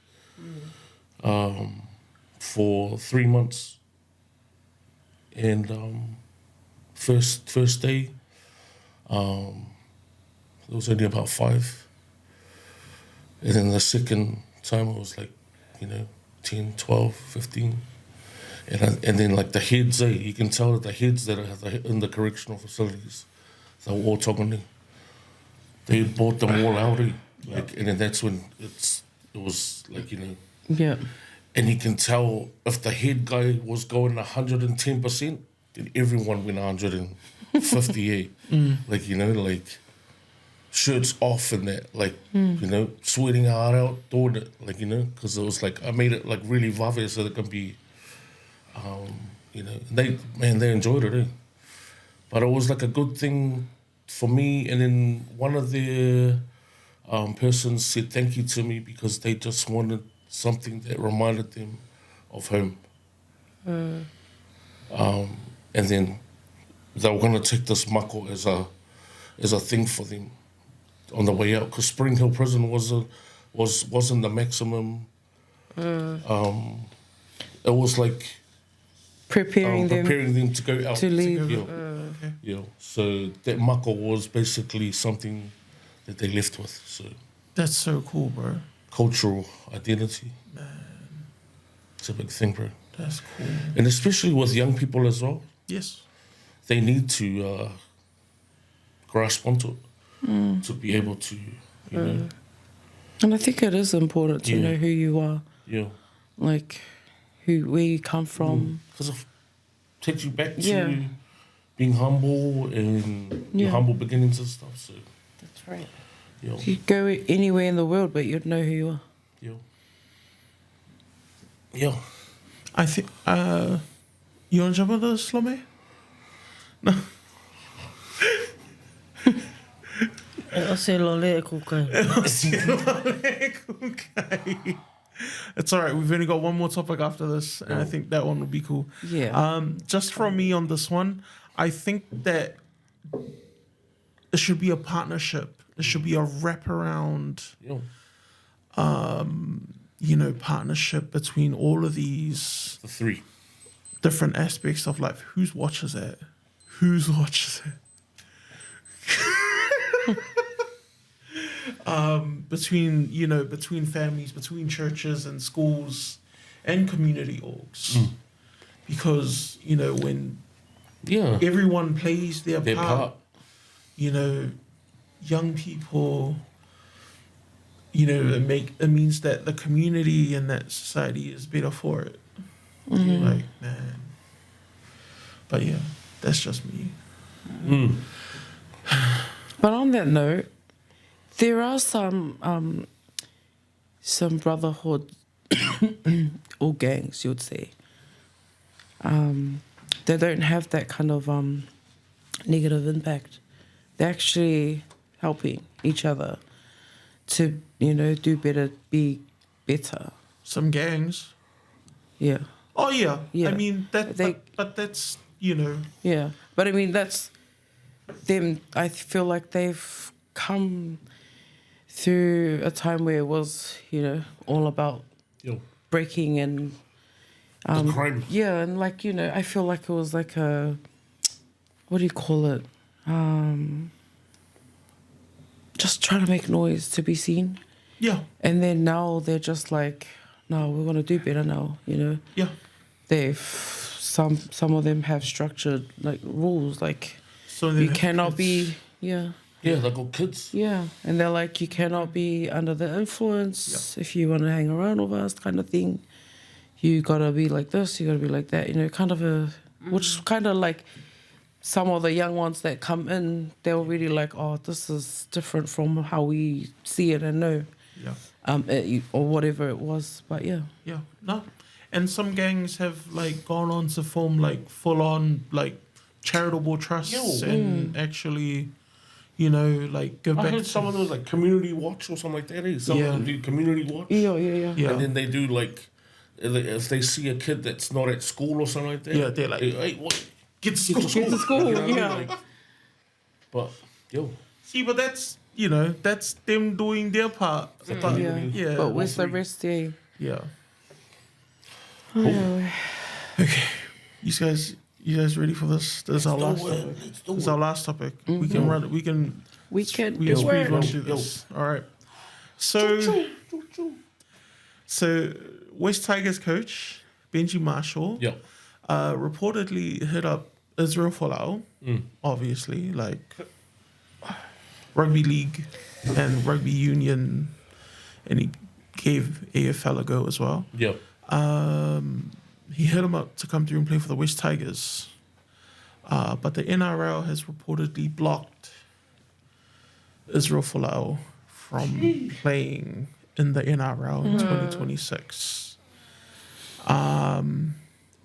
for 3 months. And first day there was only about 5. And then the second time it was like, you know, 10, 12, 15. And then like the heads, you can tell that the heads that are in the correctional facilities, they were all Tongan. They brought them all out, like, and then that's when it was like, you know. Yeah. And you can tell if the head guy was going 110%, then everyone went 150, Like, you know, like shirts off and that, like, you know, sweating hard out, doing it, like, you know, because it was like, I made it like really vave so that it can be, you know, they enjoyed it, But it was like a good thing for me. And then one of the persons said thank you to me because they just wanted something that reminded them of home. And then they were going to take this mako as a thing for them on the way out, because Spring Hill Prison wasn't the maximum. It was like preparing them to go out to leave. Yeah. So that mako was basically something that they left with. So that's so cool, bro. Cultural identity. Man. It's a big thing, bro. That's cool. And especially with young people as well. Yes. They need to grasp onto it to be able to, you know. And I think it is important to know who you are. Yeah. Like where you come from. Because it takes you back to being humble and your humble beginnings and stuff. So that's right. Yeah. You could go anywhere in the world, but you'd know who you are. Yeah. Yeah. I think you want to jump on the Slome? No. It's all right. We've only got one more topic after this, and I think that one will be cool. Yeah. Just from me on this one, I think that it should be a partnership. It should be a wraparound, partnership between all of these The three. different aspects of life. Whose watches it? Whose watches it? between families, between churches and schools and community orgs. Because, when everyone plays their part, young people, it means that the community and that society is better for it. Like, man. But yeah, that's just me. But on that note, there are some brotherhood or gangs, you'd say. They don't have that kind of negative impact. They're actually helping each other to, do better, be better. Some gangs. Yeah. Oh yeah. Yeah. I mean that, They- but that's Yeah. But I mean, that's them. I feel like they've come through a time where it was, all about breaking and The crime. yeah, and like, I feel like it was like a, what do you call it? Just trying to make noise to be seen. yeah. And then now they're just like, no, we're gonna do better now, Yeah. They've some of them have structured like rules, like So they you have cannot kids. be yeah. Yeah, they got kids. Yeah, and they're like, you cannot be under the influence if you want to hang around with us, kind of thing. You gotta be like this, you gotta be like that, kind of a, which is kind of like some of the young ones that come in, they're really like, oh, this is different from how we see it and know, Yeah. or whatever it was. But yeah, Yeah. No. And some gangs have like gone on to form like full on like charitable trusts and actually, like give I back heard to some of those like community watch or something like that. Some of them do community watch. yeah. Yeah. And then they do like, if they see a kid that's not at school or something like that. Yeah, they're like, hey, what? Get to school. Get to school, You know what I mean? yeah. Like, but, See, but that's that's them doing their part. But, yeah. But where's the rest? Yeah. Yeah. Oh, You guys ready for this? This is our last topic. This is our last topic. We can run it. We can we can we do can speed run it. through this. All right. So West Tigers coach Benji Marshall reportedly hit up Israel Folau, obviously, like rugby league and rugby union, and he gave AFL a go as well. Yeah. He hit him up to come through and play for the West Tigers. But the NRL has reportedly blocked Israel Folau from playing in the NRL in 2026.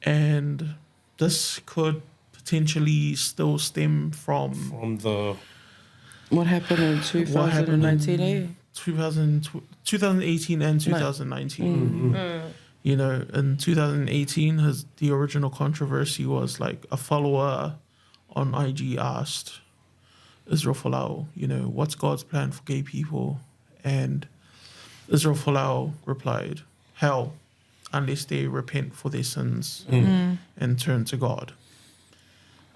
And this could potentially still stem from the What happened in 2019? Eh? 2018 and 2019. In 2018, the original controversy was like a follower on IG asked Israel Folau, what's God's plan for gay people? And Israel Folau replied, hell, unless they repent for their sins and turn to God.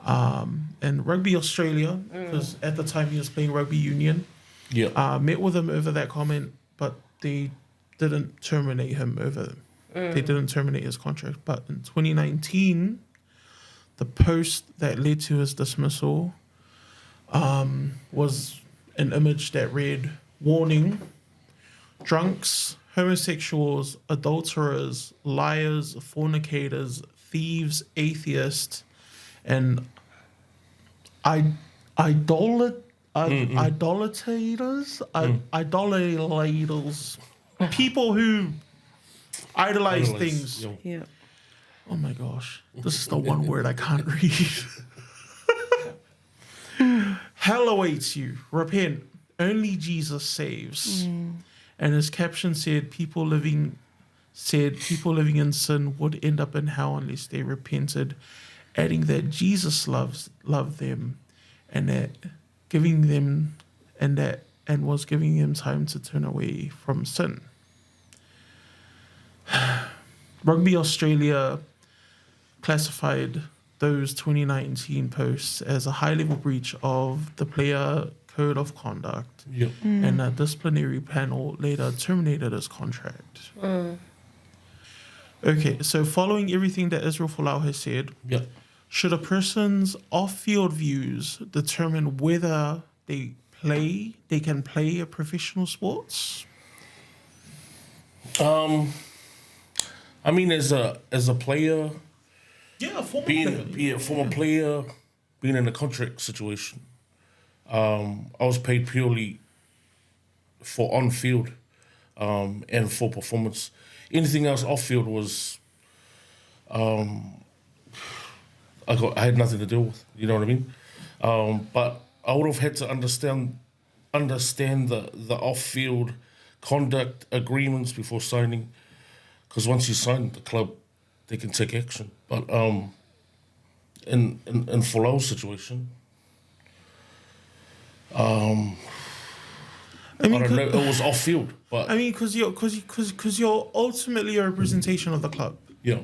And Rugby Australia, because at the time he was playing rugby union, met with him over that comment, but they didn't terminate him over them. They didn't terminate his contract. But in 2019, the post that led to his dismissal was an image that read, warning, drunks, homosexuals, adulterers, liars, fornicators, thieves, atheists, and idolaters, people who idolize things. Yeah. Oh my gosh, this is the one word I can't read. Hell awaits you. Repent. Only Jesus saves. And his caption said, people living said people living in sin would end up in hell unless they repented, adding that Jesus loved them, and that giving them and was giving them time to turn away from sin. Rugby Australia classified those 2019 posts as a high-level breach of the player code of conduct, Yep. and a disciplinary panel later terminated his contract. Okay, so following everything that Israel Folau has said, Yep. should a person's off-field views determine whether they can play a professional sports? I mean, as a player, Yeah, former being a former player, being in a contract situation, I was paid purely for on-field and for performance. Anything else off-field was, I had nothing to do with. You know what I mean? But I would have had to understand the off-field conduct agreements before signing, because once you sign the club, they can take action. But in Folau's situation, I don't know. It was off-field, but I mean, because you're ultimately a representation of the club, yeah,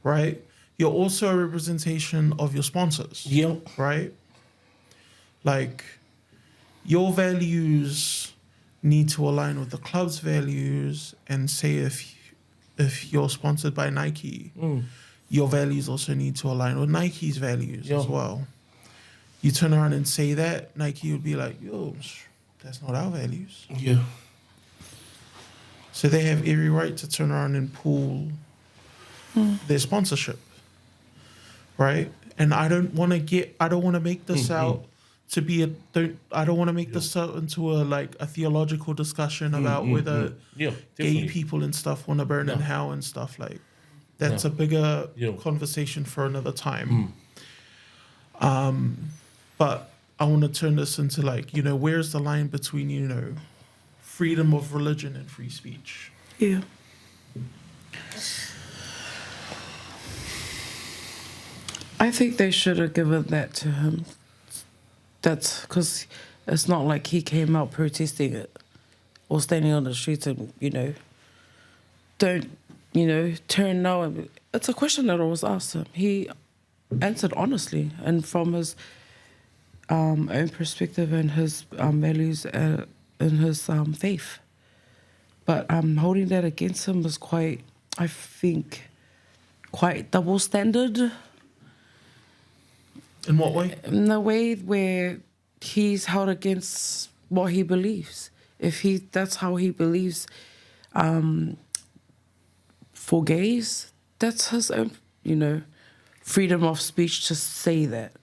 right? You're also a representation of your sponsors, yeah, right? Like, your values need to align with the club's values, and say if you're sponsored by Nike, your values also need to align with Nike's values as well. You turn around and say that, Nike would be like, yo, that's not our values. yeah. So they have every right to turn around and pull their sponsorship, right? And I don't want to make this out to be I don't want to make this out into a theological discussion about whether gay definitely. people and stuff want to burn in hell and stuff. Like, that's a bigger conversation for another time. But I want to turn this into where's the line between, freedom of religion and free speech? Yeah. I think they should have given that to him. That's because it's not like he came out protesting it or standing on the streets and, don't, turn no. It's a question that I was asked him. He answered honestly and from his own perspective and his values and his faith. But holding that against him was quite double standard. In what way? In the way where he's held against what he believes. If that's how he believes for gays, that's his own, freedom of speech to say that.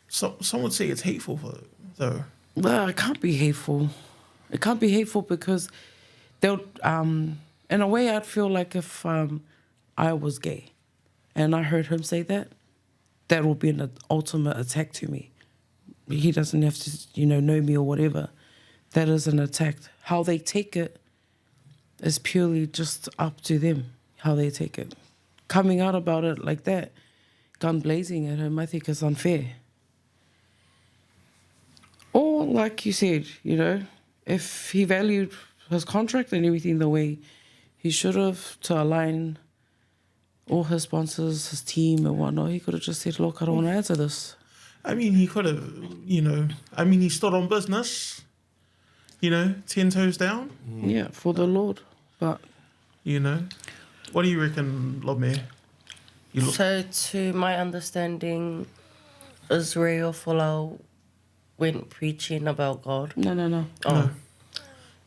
So some would say it's hateful, though. Well, it can't be hateful. It can't be hateful because they'll, in a way, I'd feel like if I was gay and I heard him say that, that will be an ultimate attack to me. He doesn't have to, know me or whatever. That is an attack. How they take it is purely just up to them, how they take it. Coming out about it like that, gun blazing at him, I think is unfair. Or, like you said, if he valued his contract and everything the way he should have to align all his sponsors, his team and whatnot, he could have just said, look, I don't want to answer this. I mean, he could have, he stood on business, 10 toes down. Yeah, for the Lord. But, what do you reckon, Lome? So, to my understanding, Israel Folau went preaching about God. No. No.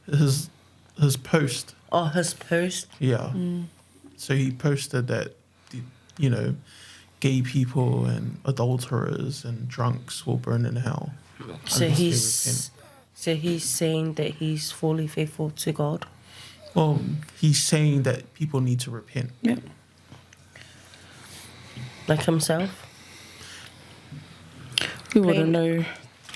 His post. Oh, his post? Yeah. So he posted that, gay people and adulterers and drunks will burn in hell. So he's saying that he's fully faithful to God? Well, he's saying that people need to repent. Yeah. Like himself? You wouldn't know.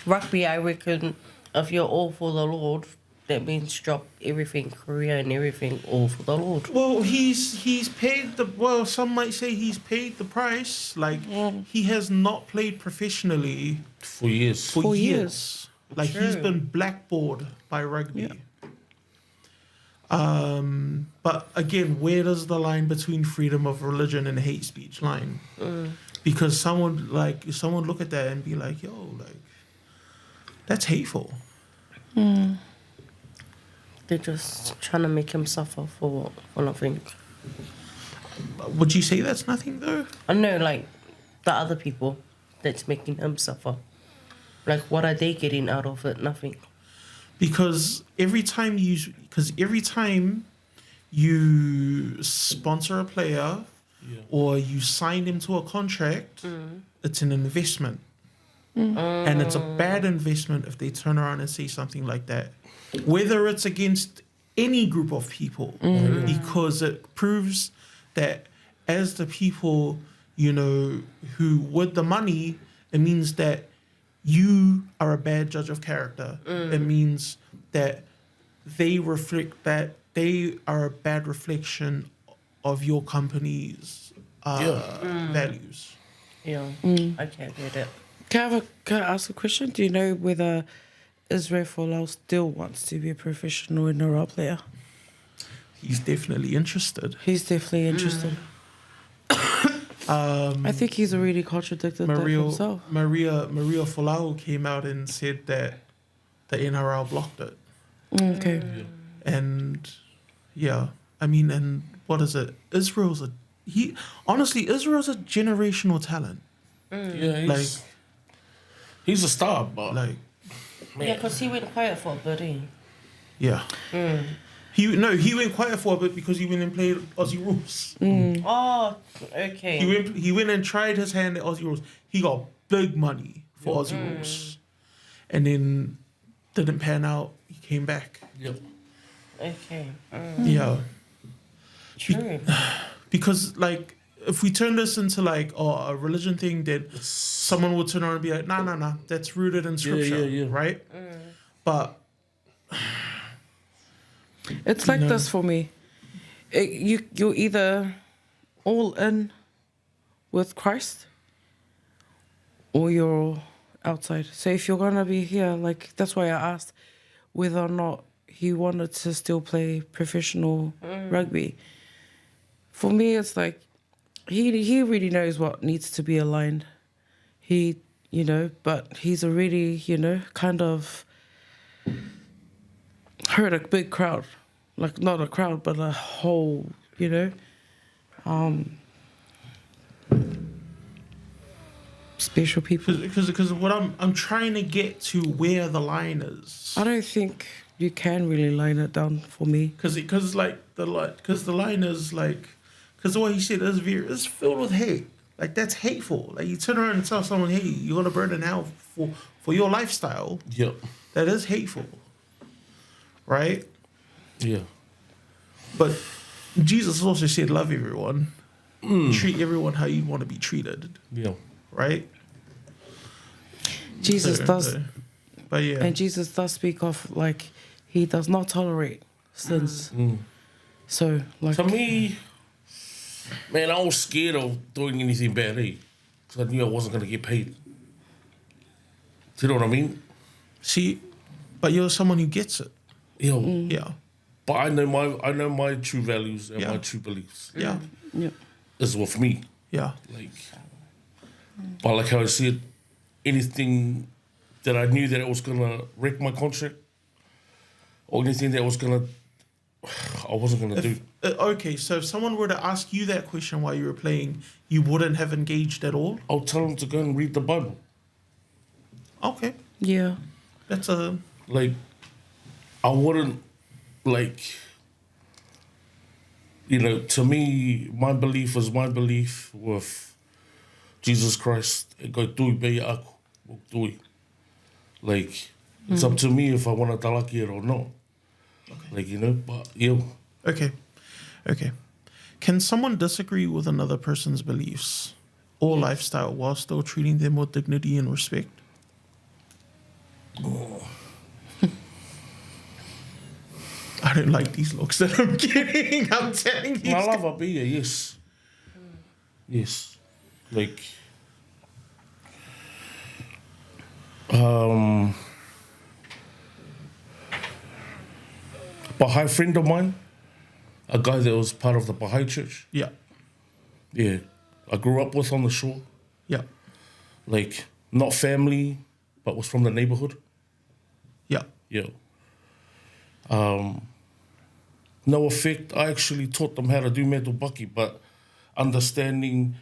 Rugby, I reckon, if you're all for the Lord, that means drop everything, career and everything, all for the Lord. Well, he's paid the, well, some might say he's paid the price. Like, he has not played professionally For years. for For years. years. Like, he's True. been blackballed by rugby. Yeah. But again, where does the line between freedom of religion and hate speech line? Because someone look at that and be like, yo, like, that's hateful. They're just trying to make him suffer for what? For nothing. Would you say that's nothing though? I know, like, the other people that's making him suffer. Like, what are they getting out of it? Nothing. Because every time you sponsor a player or you sign him to a contract, it's an investment. And it's a bad investment if they turn around and say something like that. Whether it's against any group of people, because it proves that as the people, you know, who with the money, it means that you are a bad judge of character. It means that they are a bad reflection of your company's values. Yeah, I can't get it. Can I ask a question? Do you know whether Israel Folau still wants to be a professional NRL player? He's definitely interested. He's definitely interested. I think he's already contradicted that himself. Maria Folau came out and said that the NRL blocked it. Okay. And yeah, I mean, and what is it? Israel's a generational talent. Yeah, he's a star, but Like, Yeah, because he went quiet for a bit, eh? yeah. He went quiet for a bit because he went and played Aussie rules. Oh, okay. He went and tried his hand at Aussie rules. He got big money for Aussie rules, and then didn't pan out. He came back. yep. Okay. Yeah, True. because like if we turn this into like a religion thing, then someone would turn around and be like, nah, that's rooted in scripture, right? But It's like this for me. You're either all in with Christ or you're outside. So if you're going to be here, like that's why I asked whether or not he wanted to still play professional rugby. For me, it's like he really knows what needs to be aligned. He, you know, but he's already, you know, kind of hurt a big crowd. Like not a crowd, but a whole, you know, special people. because what I'm trying to get to where the line is. I don't think you can really line it down for me. Because the line is like, because what he said is filled with hate. Like that's hateful. Like you turn around and tell someone, hey, you're gonna burn in hell for your lifestyle. Yep. That is hateful, right? Yeah. But Jesus also said, love everyone, treat everyone how you want to be treated, Yeah. right? Jesus does, but yeah, and Jesus does speak of like he does not tolerate sins. So like To me, man, I was scared of doing anything bad, eh? Because I knew I wasn't going to get paid. Do you know what I mean? see, but you're someone who gets it. Yeah. Yeah, But I know my true values and Yeah. my true beliefs yeah, yeah. is with me. yeah. Like, but like how I said, anything that I knew that it was gonna wreck my contract, or anything that was gonna, I wasn't gonna do. Okay, so if someone were to ask you that question while you were playing, you wouldn't have engaged at all? I'll tell them to go and read the Bible. Okay, Yeah. that's a... Like, I wouldn't, like, you know, to me, my belief is my belief with Jesus Christ. E koe tui pei aku, o tui. Like, it's up to me if I want to talaki it or not. Like, you know, but yeah. Okay. Can someone disagree with another person's beliefs or lifestyle while still treating them with dignity and respect? I don't like these looks that I'm getting. I'm telling you. I love Abia, yes. Yes. Like, Baha'i friend of mine, a guy that was part of the Baha'i church. Yeah. Yeah. I grew up with on the shore. Yeah. Like, not family, but was from the neighborhood. Yeah. Yeah. No effect. I actually taught them how to do metal baki, but understanding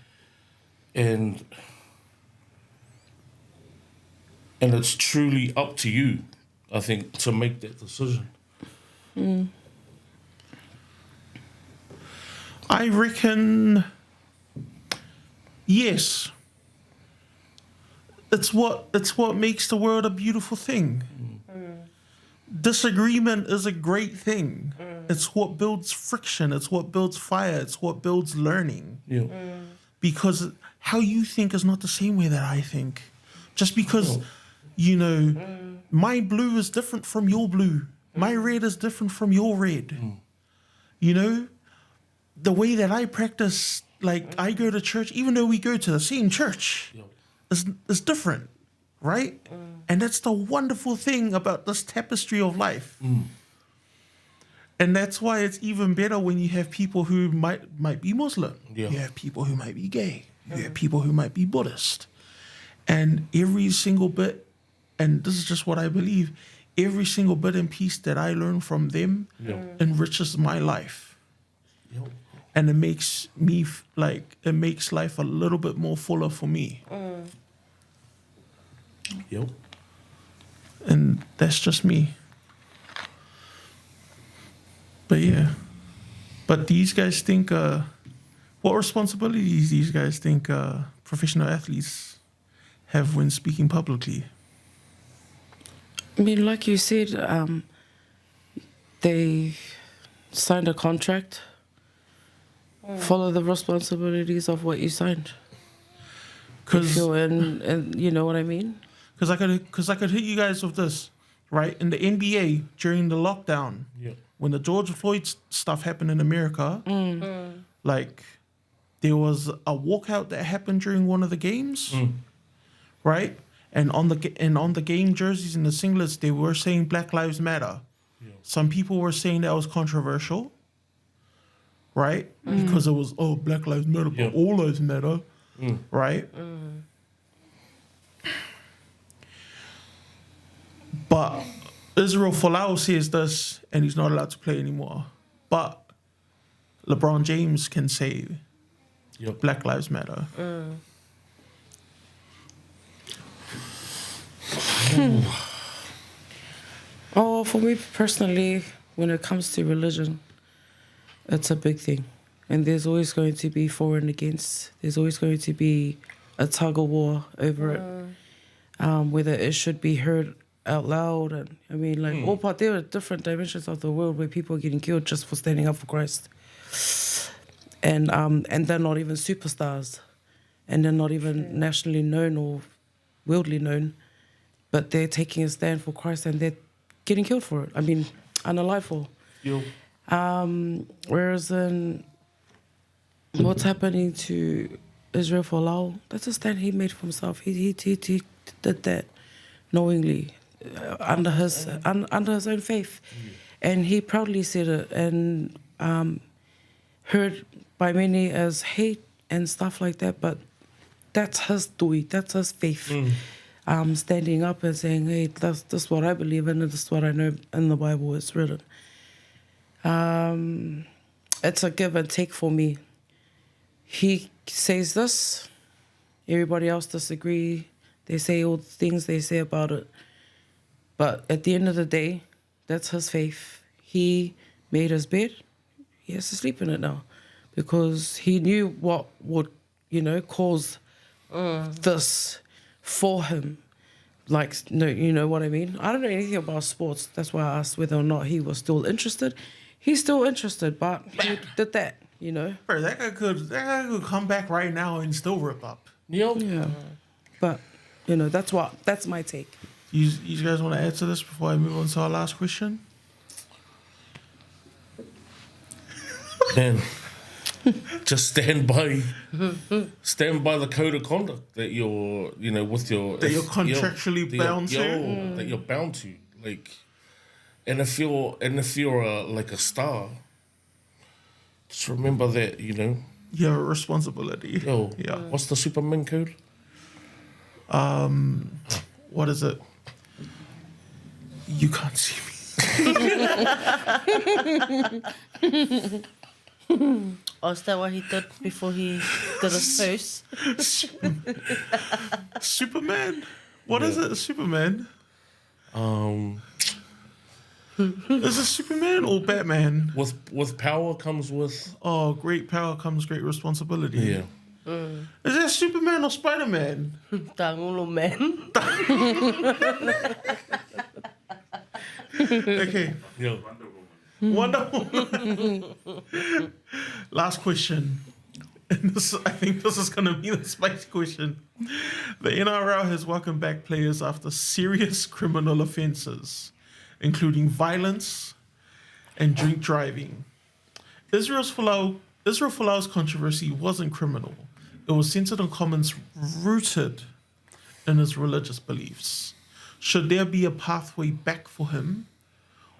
and it's truly up to you, I think, to make that decision. I reckon, yes. It's what makes the world a beautiful thing. Disagreement is a great thing. It's what builds friction. It's what builds fire. It's what builds learning. Yeah. Because how you think is not the same way that I think. Just because, you know, my blue is different from your blue. My red is different from your red. You know, the way that I practice, like I go to church, even though we go to the same church, is different, right? And that's the wonderful thing about this tapestry of life. And that's why it's even better when you have people who might be Muslim. Yeah. You have people who might be gay. You have people who might be Buddhist. And every single bit, and this is just what I believe, every single bit and piece that I learn from them enriches my life. And it makes me, it makes life a little bit more fuller for me. Yep. And that's just me. But yeah. But these guys think, what responsibilities these guys think professional athletes have when speaking publicly? I mean, like you said, they signed a contract. Follow the responsibilities of what you signed. Because And you know what I mean? I could hit you guys with this, right? In the NBA during the lockdown, when the George Floyd stuff happened in America, like there was a walkout that happened during one of the games, right? And on the game jerseys and the singlets, they were saying Black Lives Matter. Some people were saying that was controversial, right? Because it was, Black Lives Matter, but all lives matter, right? But Israel Folau says this, and he's not allowed to play anymore. But LeBron James can say Black Lives Matter. Oh, for me personally, when it comes to religion, it's a big thing. And there's always going to be for and against. There's always going to be a tug of war over it, whether it should be heard out loud. And I mean, like, all part, there are different dimensions of the world where people are getting killed just for standing up for Christ. And they're not even superstars. And they're not even nationally known or worldly known. But they're taking a stand for Christ and they're getting killed for it. I mean, unalive for. Whereas in what's happening to Israel Folau, that's a stand he made for himself. He did that knowingly under his own faith, and he proudly said it and heard by many as hate and stuff like that. But that's his dui, that's his faith. Standing up and saying, hey, this is what I believe in, and this is what I know in the Bible is written. It's a give and take for me. He says this, everybody else disagree. They say all the things they say about it. But at the end of the day, that's his faith. He made his bed. He has to sleep in it now. Because he knew what would, cause this for him. Like, no, you know what I mean? I don't know anything about sports. That's why I asked whether or not he was still interested. He's still interested, but he did that, Bro, that guy could come back right now and still rip up. Yeah. But, that's my take. You guys want to add to this before I move on to our last question? Man, just stand by the code of conduct that you're, with your... That you're contractually bound to. That you're bound to. Like, and if you're like a star, just remember that, You have a responsibility. Yeah. What's the Superman code? What is it? You can't see me. Oh, is that what he did before he did his first? Superman? What is it? Superman? Is it Superman or Batman? With power comes with... Oh, great power comes great responsibility. Yeah. Is that Superman or Spider-Man? Tangulo man. Okay. Yeah. Wonder Woman. Last question. And I think this is going to be the spicy question. The NRL has welcomed back players after serious criminal offences, including violence and drink driving. Israel Folau's controversy wasn't criminal. It was centered on comments rooted in his religious beliefs. Should there be a pathway back for him,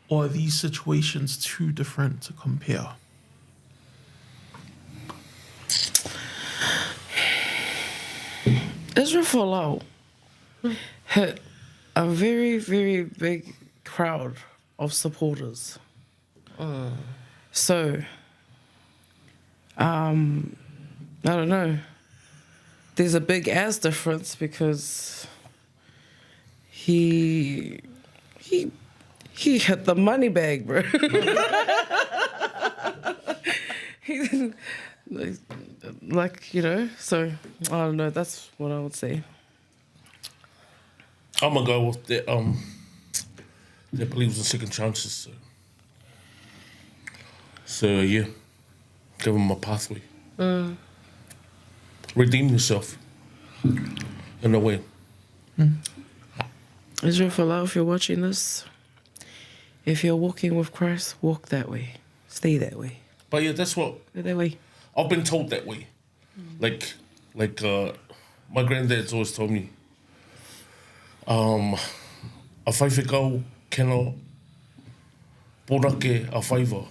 or are these situations too different to compare? Israel Folau hit a very, very big crowd of supporters. So, I don't know. There's a big ass difference because he hit the money bag, bro. So I don't know. That's what I would say. I'm gonna go with that. That believes in second chances. So yeah, give them a pathway. Redeem yourself in a way. Israel Folau, if you're watching this, if you're walking with Christ, walk that way. Stay that way. But yeah, that's what Stay that way. I've been told that way. Like my granddad's always told me, a whaiwhikau cannot porake a whaiva,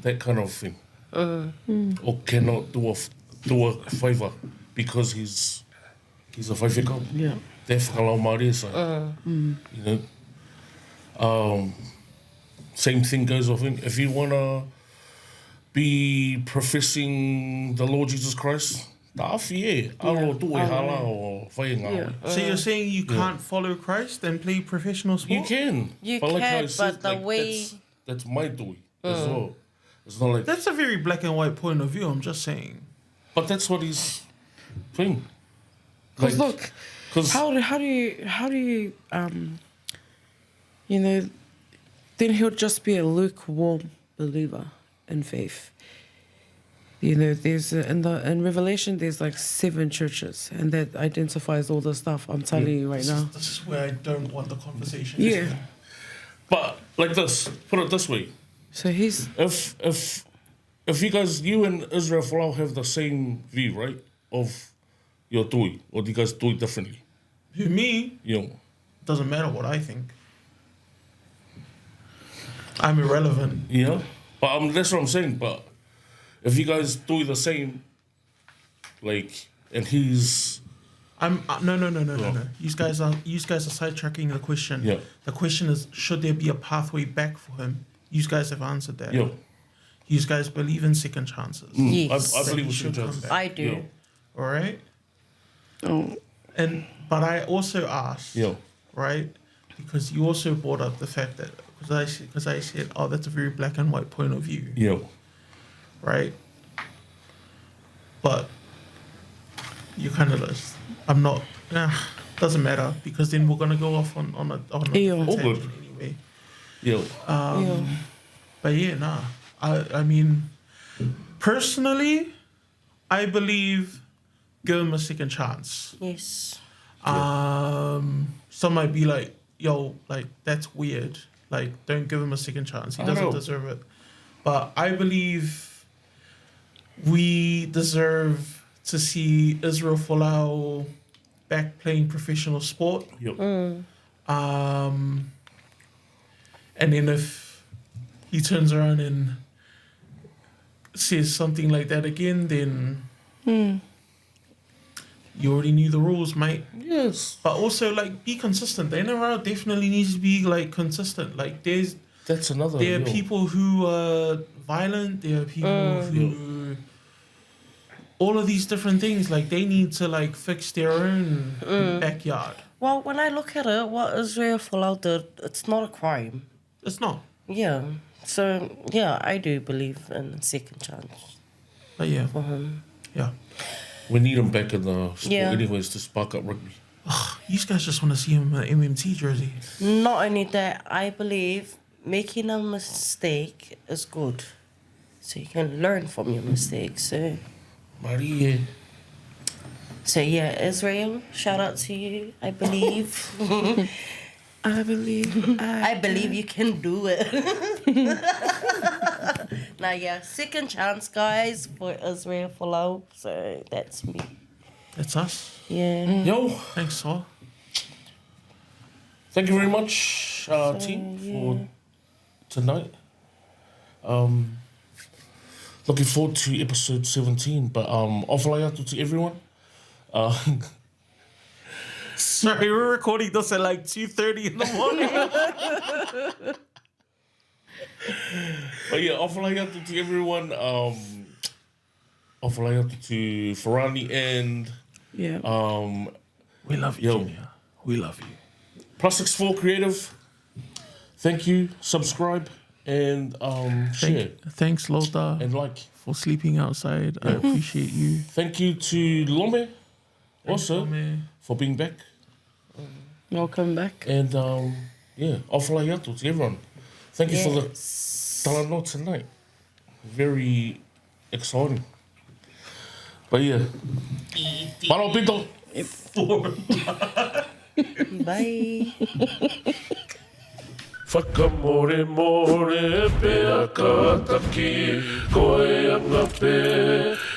that kind of thing. Or cannot do a whaiva because he's a whaiwhikau. Yeah. Te whakalau Māori, so, same thing goes, I think. If you want to be professing the Lord Jesus Christ, ta'awhi e, aro tu e hala o whainga. Yeah. So you're saying you can't follow Christ and play professional sport? You can. You but like can, I said, but the like, way... That's my tui as well. It's not like... That's a very black and white point of view, I'm just saying. But that's what he's doing. Because look, 'cause- how do you then he'll just be a lukewarm believer in faith. There's in Revelation there's like 7 churches, and that identifies all the stuff I'm telling you right now. This is where I don't want the conversation. Yeah. But like this, put it this way. So he's If you guys, you and Israel Folau have the same view, right, of your tui, or do you guys do it differently? Who, me? Doesn't matter what I think. I'm irrelevant. Yeah. But that's what I'm saying. But if you guys do the same, like, and he's... No. You guys are sidetracking the question. Yeah. The question is, should there be a pathway back for him? You guys have answered that. Yeah. You guys believe in second chances. Yes. I believe He we should should come just... back. I do. Yeah. All right. oh But I also asked, Yeah. right? Because you also brought up the fact that because I said, oh, that's a very black and white point of view, Yeah. right? But you kind of just, I'm not. Doesn't matter because then we're gonna go off on a Yeah. different All tangent good. anyway. Yeah. yeah. But yeah, nah. I mean, personally, I believe give him a second chance. Yes. Some might be like, yo, like that's weird. Like, don't give him a second chance. He I don't doesn't know. deserve it. But I believe we deserve to see Israel Folau back playing professional sport. Yep. And then if he turns around and says something like that again, then you already knew the rules, mate. Yes. But also, like, be consistent. The NRL definitely needs to be, like, consistent. Like, That's another. there are people who are violent. There are people who... All of these different things, like, they need to, like, fix their own backyard. Well, when I look at it, what Israel Folau did, it's not a crime. It's not. Yeah. So, yeah, I do believe in a second chance But yeah, for him. yeah. We need him back in the sport Yeah. anyways to spark up rugby. You guys just want to see him in an MMT jersey. Not only that, I believe making a mistake is good. So you can learn from your mistakes. Maria. So yeah, Israel, shout out to you. I believe. I believe. I believe you can do it. Now yeah, second chance, guys, for Israel Folau. So that's me. That's us. Yeah. Yo, Thanks, Saul. thank you very much, team, for tonight. Looking forward to episode 17. But awfully atu to everyone. Sorry, we're recording this at like 2:30 in the morning. But yeah, awfully atu to everyone. Awfully atu to Farani and Yeah. We love you, Yo. Junior. We love you. +64 Creative. Thank you. Subscribe and share Thanks, Lota, and like. for sleeping outside. I appreciate you. Thank you to Lome also Lome. for being back. Welcome back. And yeah, awfully atu to everyone. Thank you for the Yes. talanoa tonight. Very exciting. But yeah. Mano Pinto. Bye. Whakamore more pea kataki koe anga pe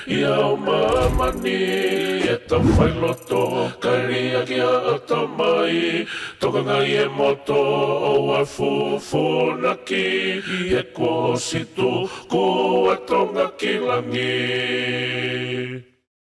ia o mamani e tau whailoto karia ki a atamai tokanga i e moto o a fufunaki e ko situ ko a tonga ki langi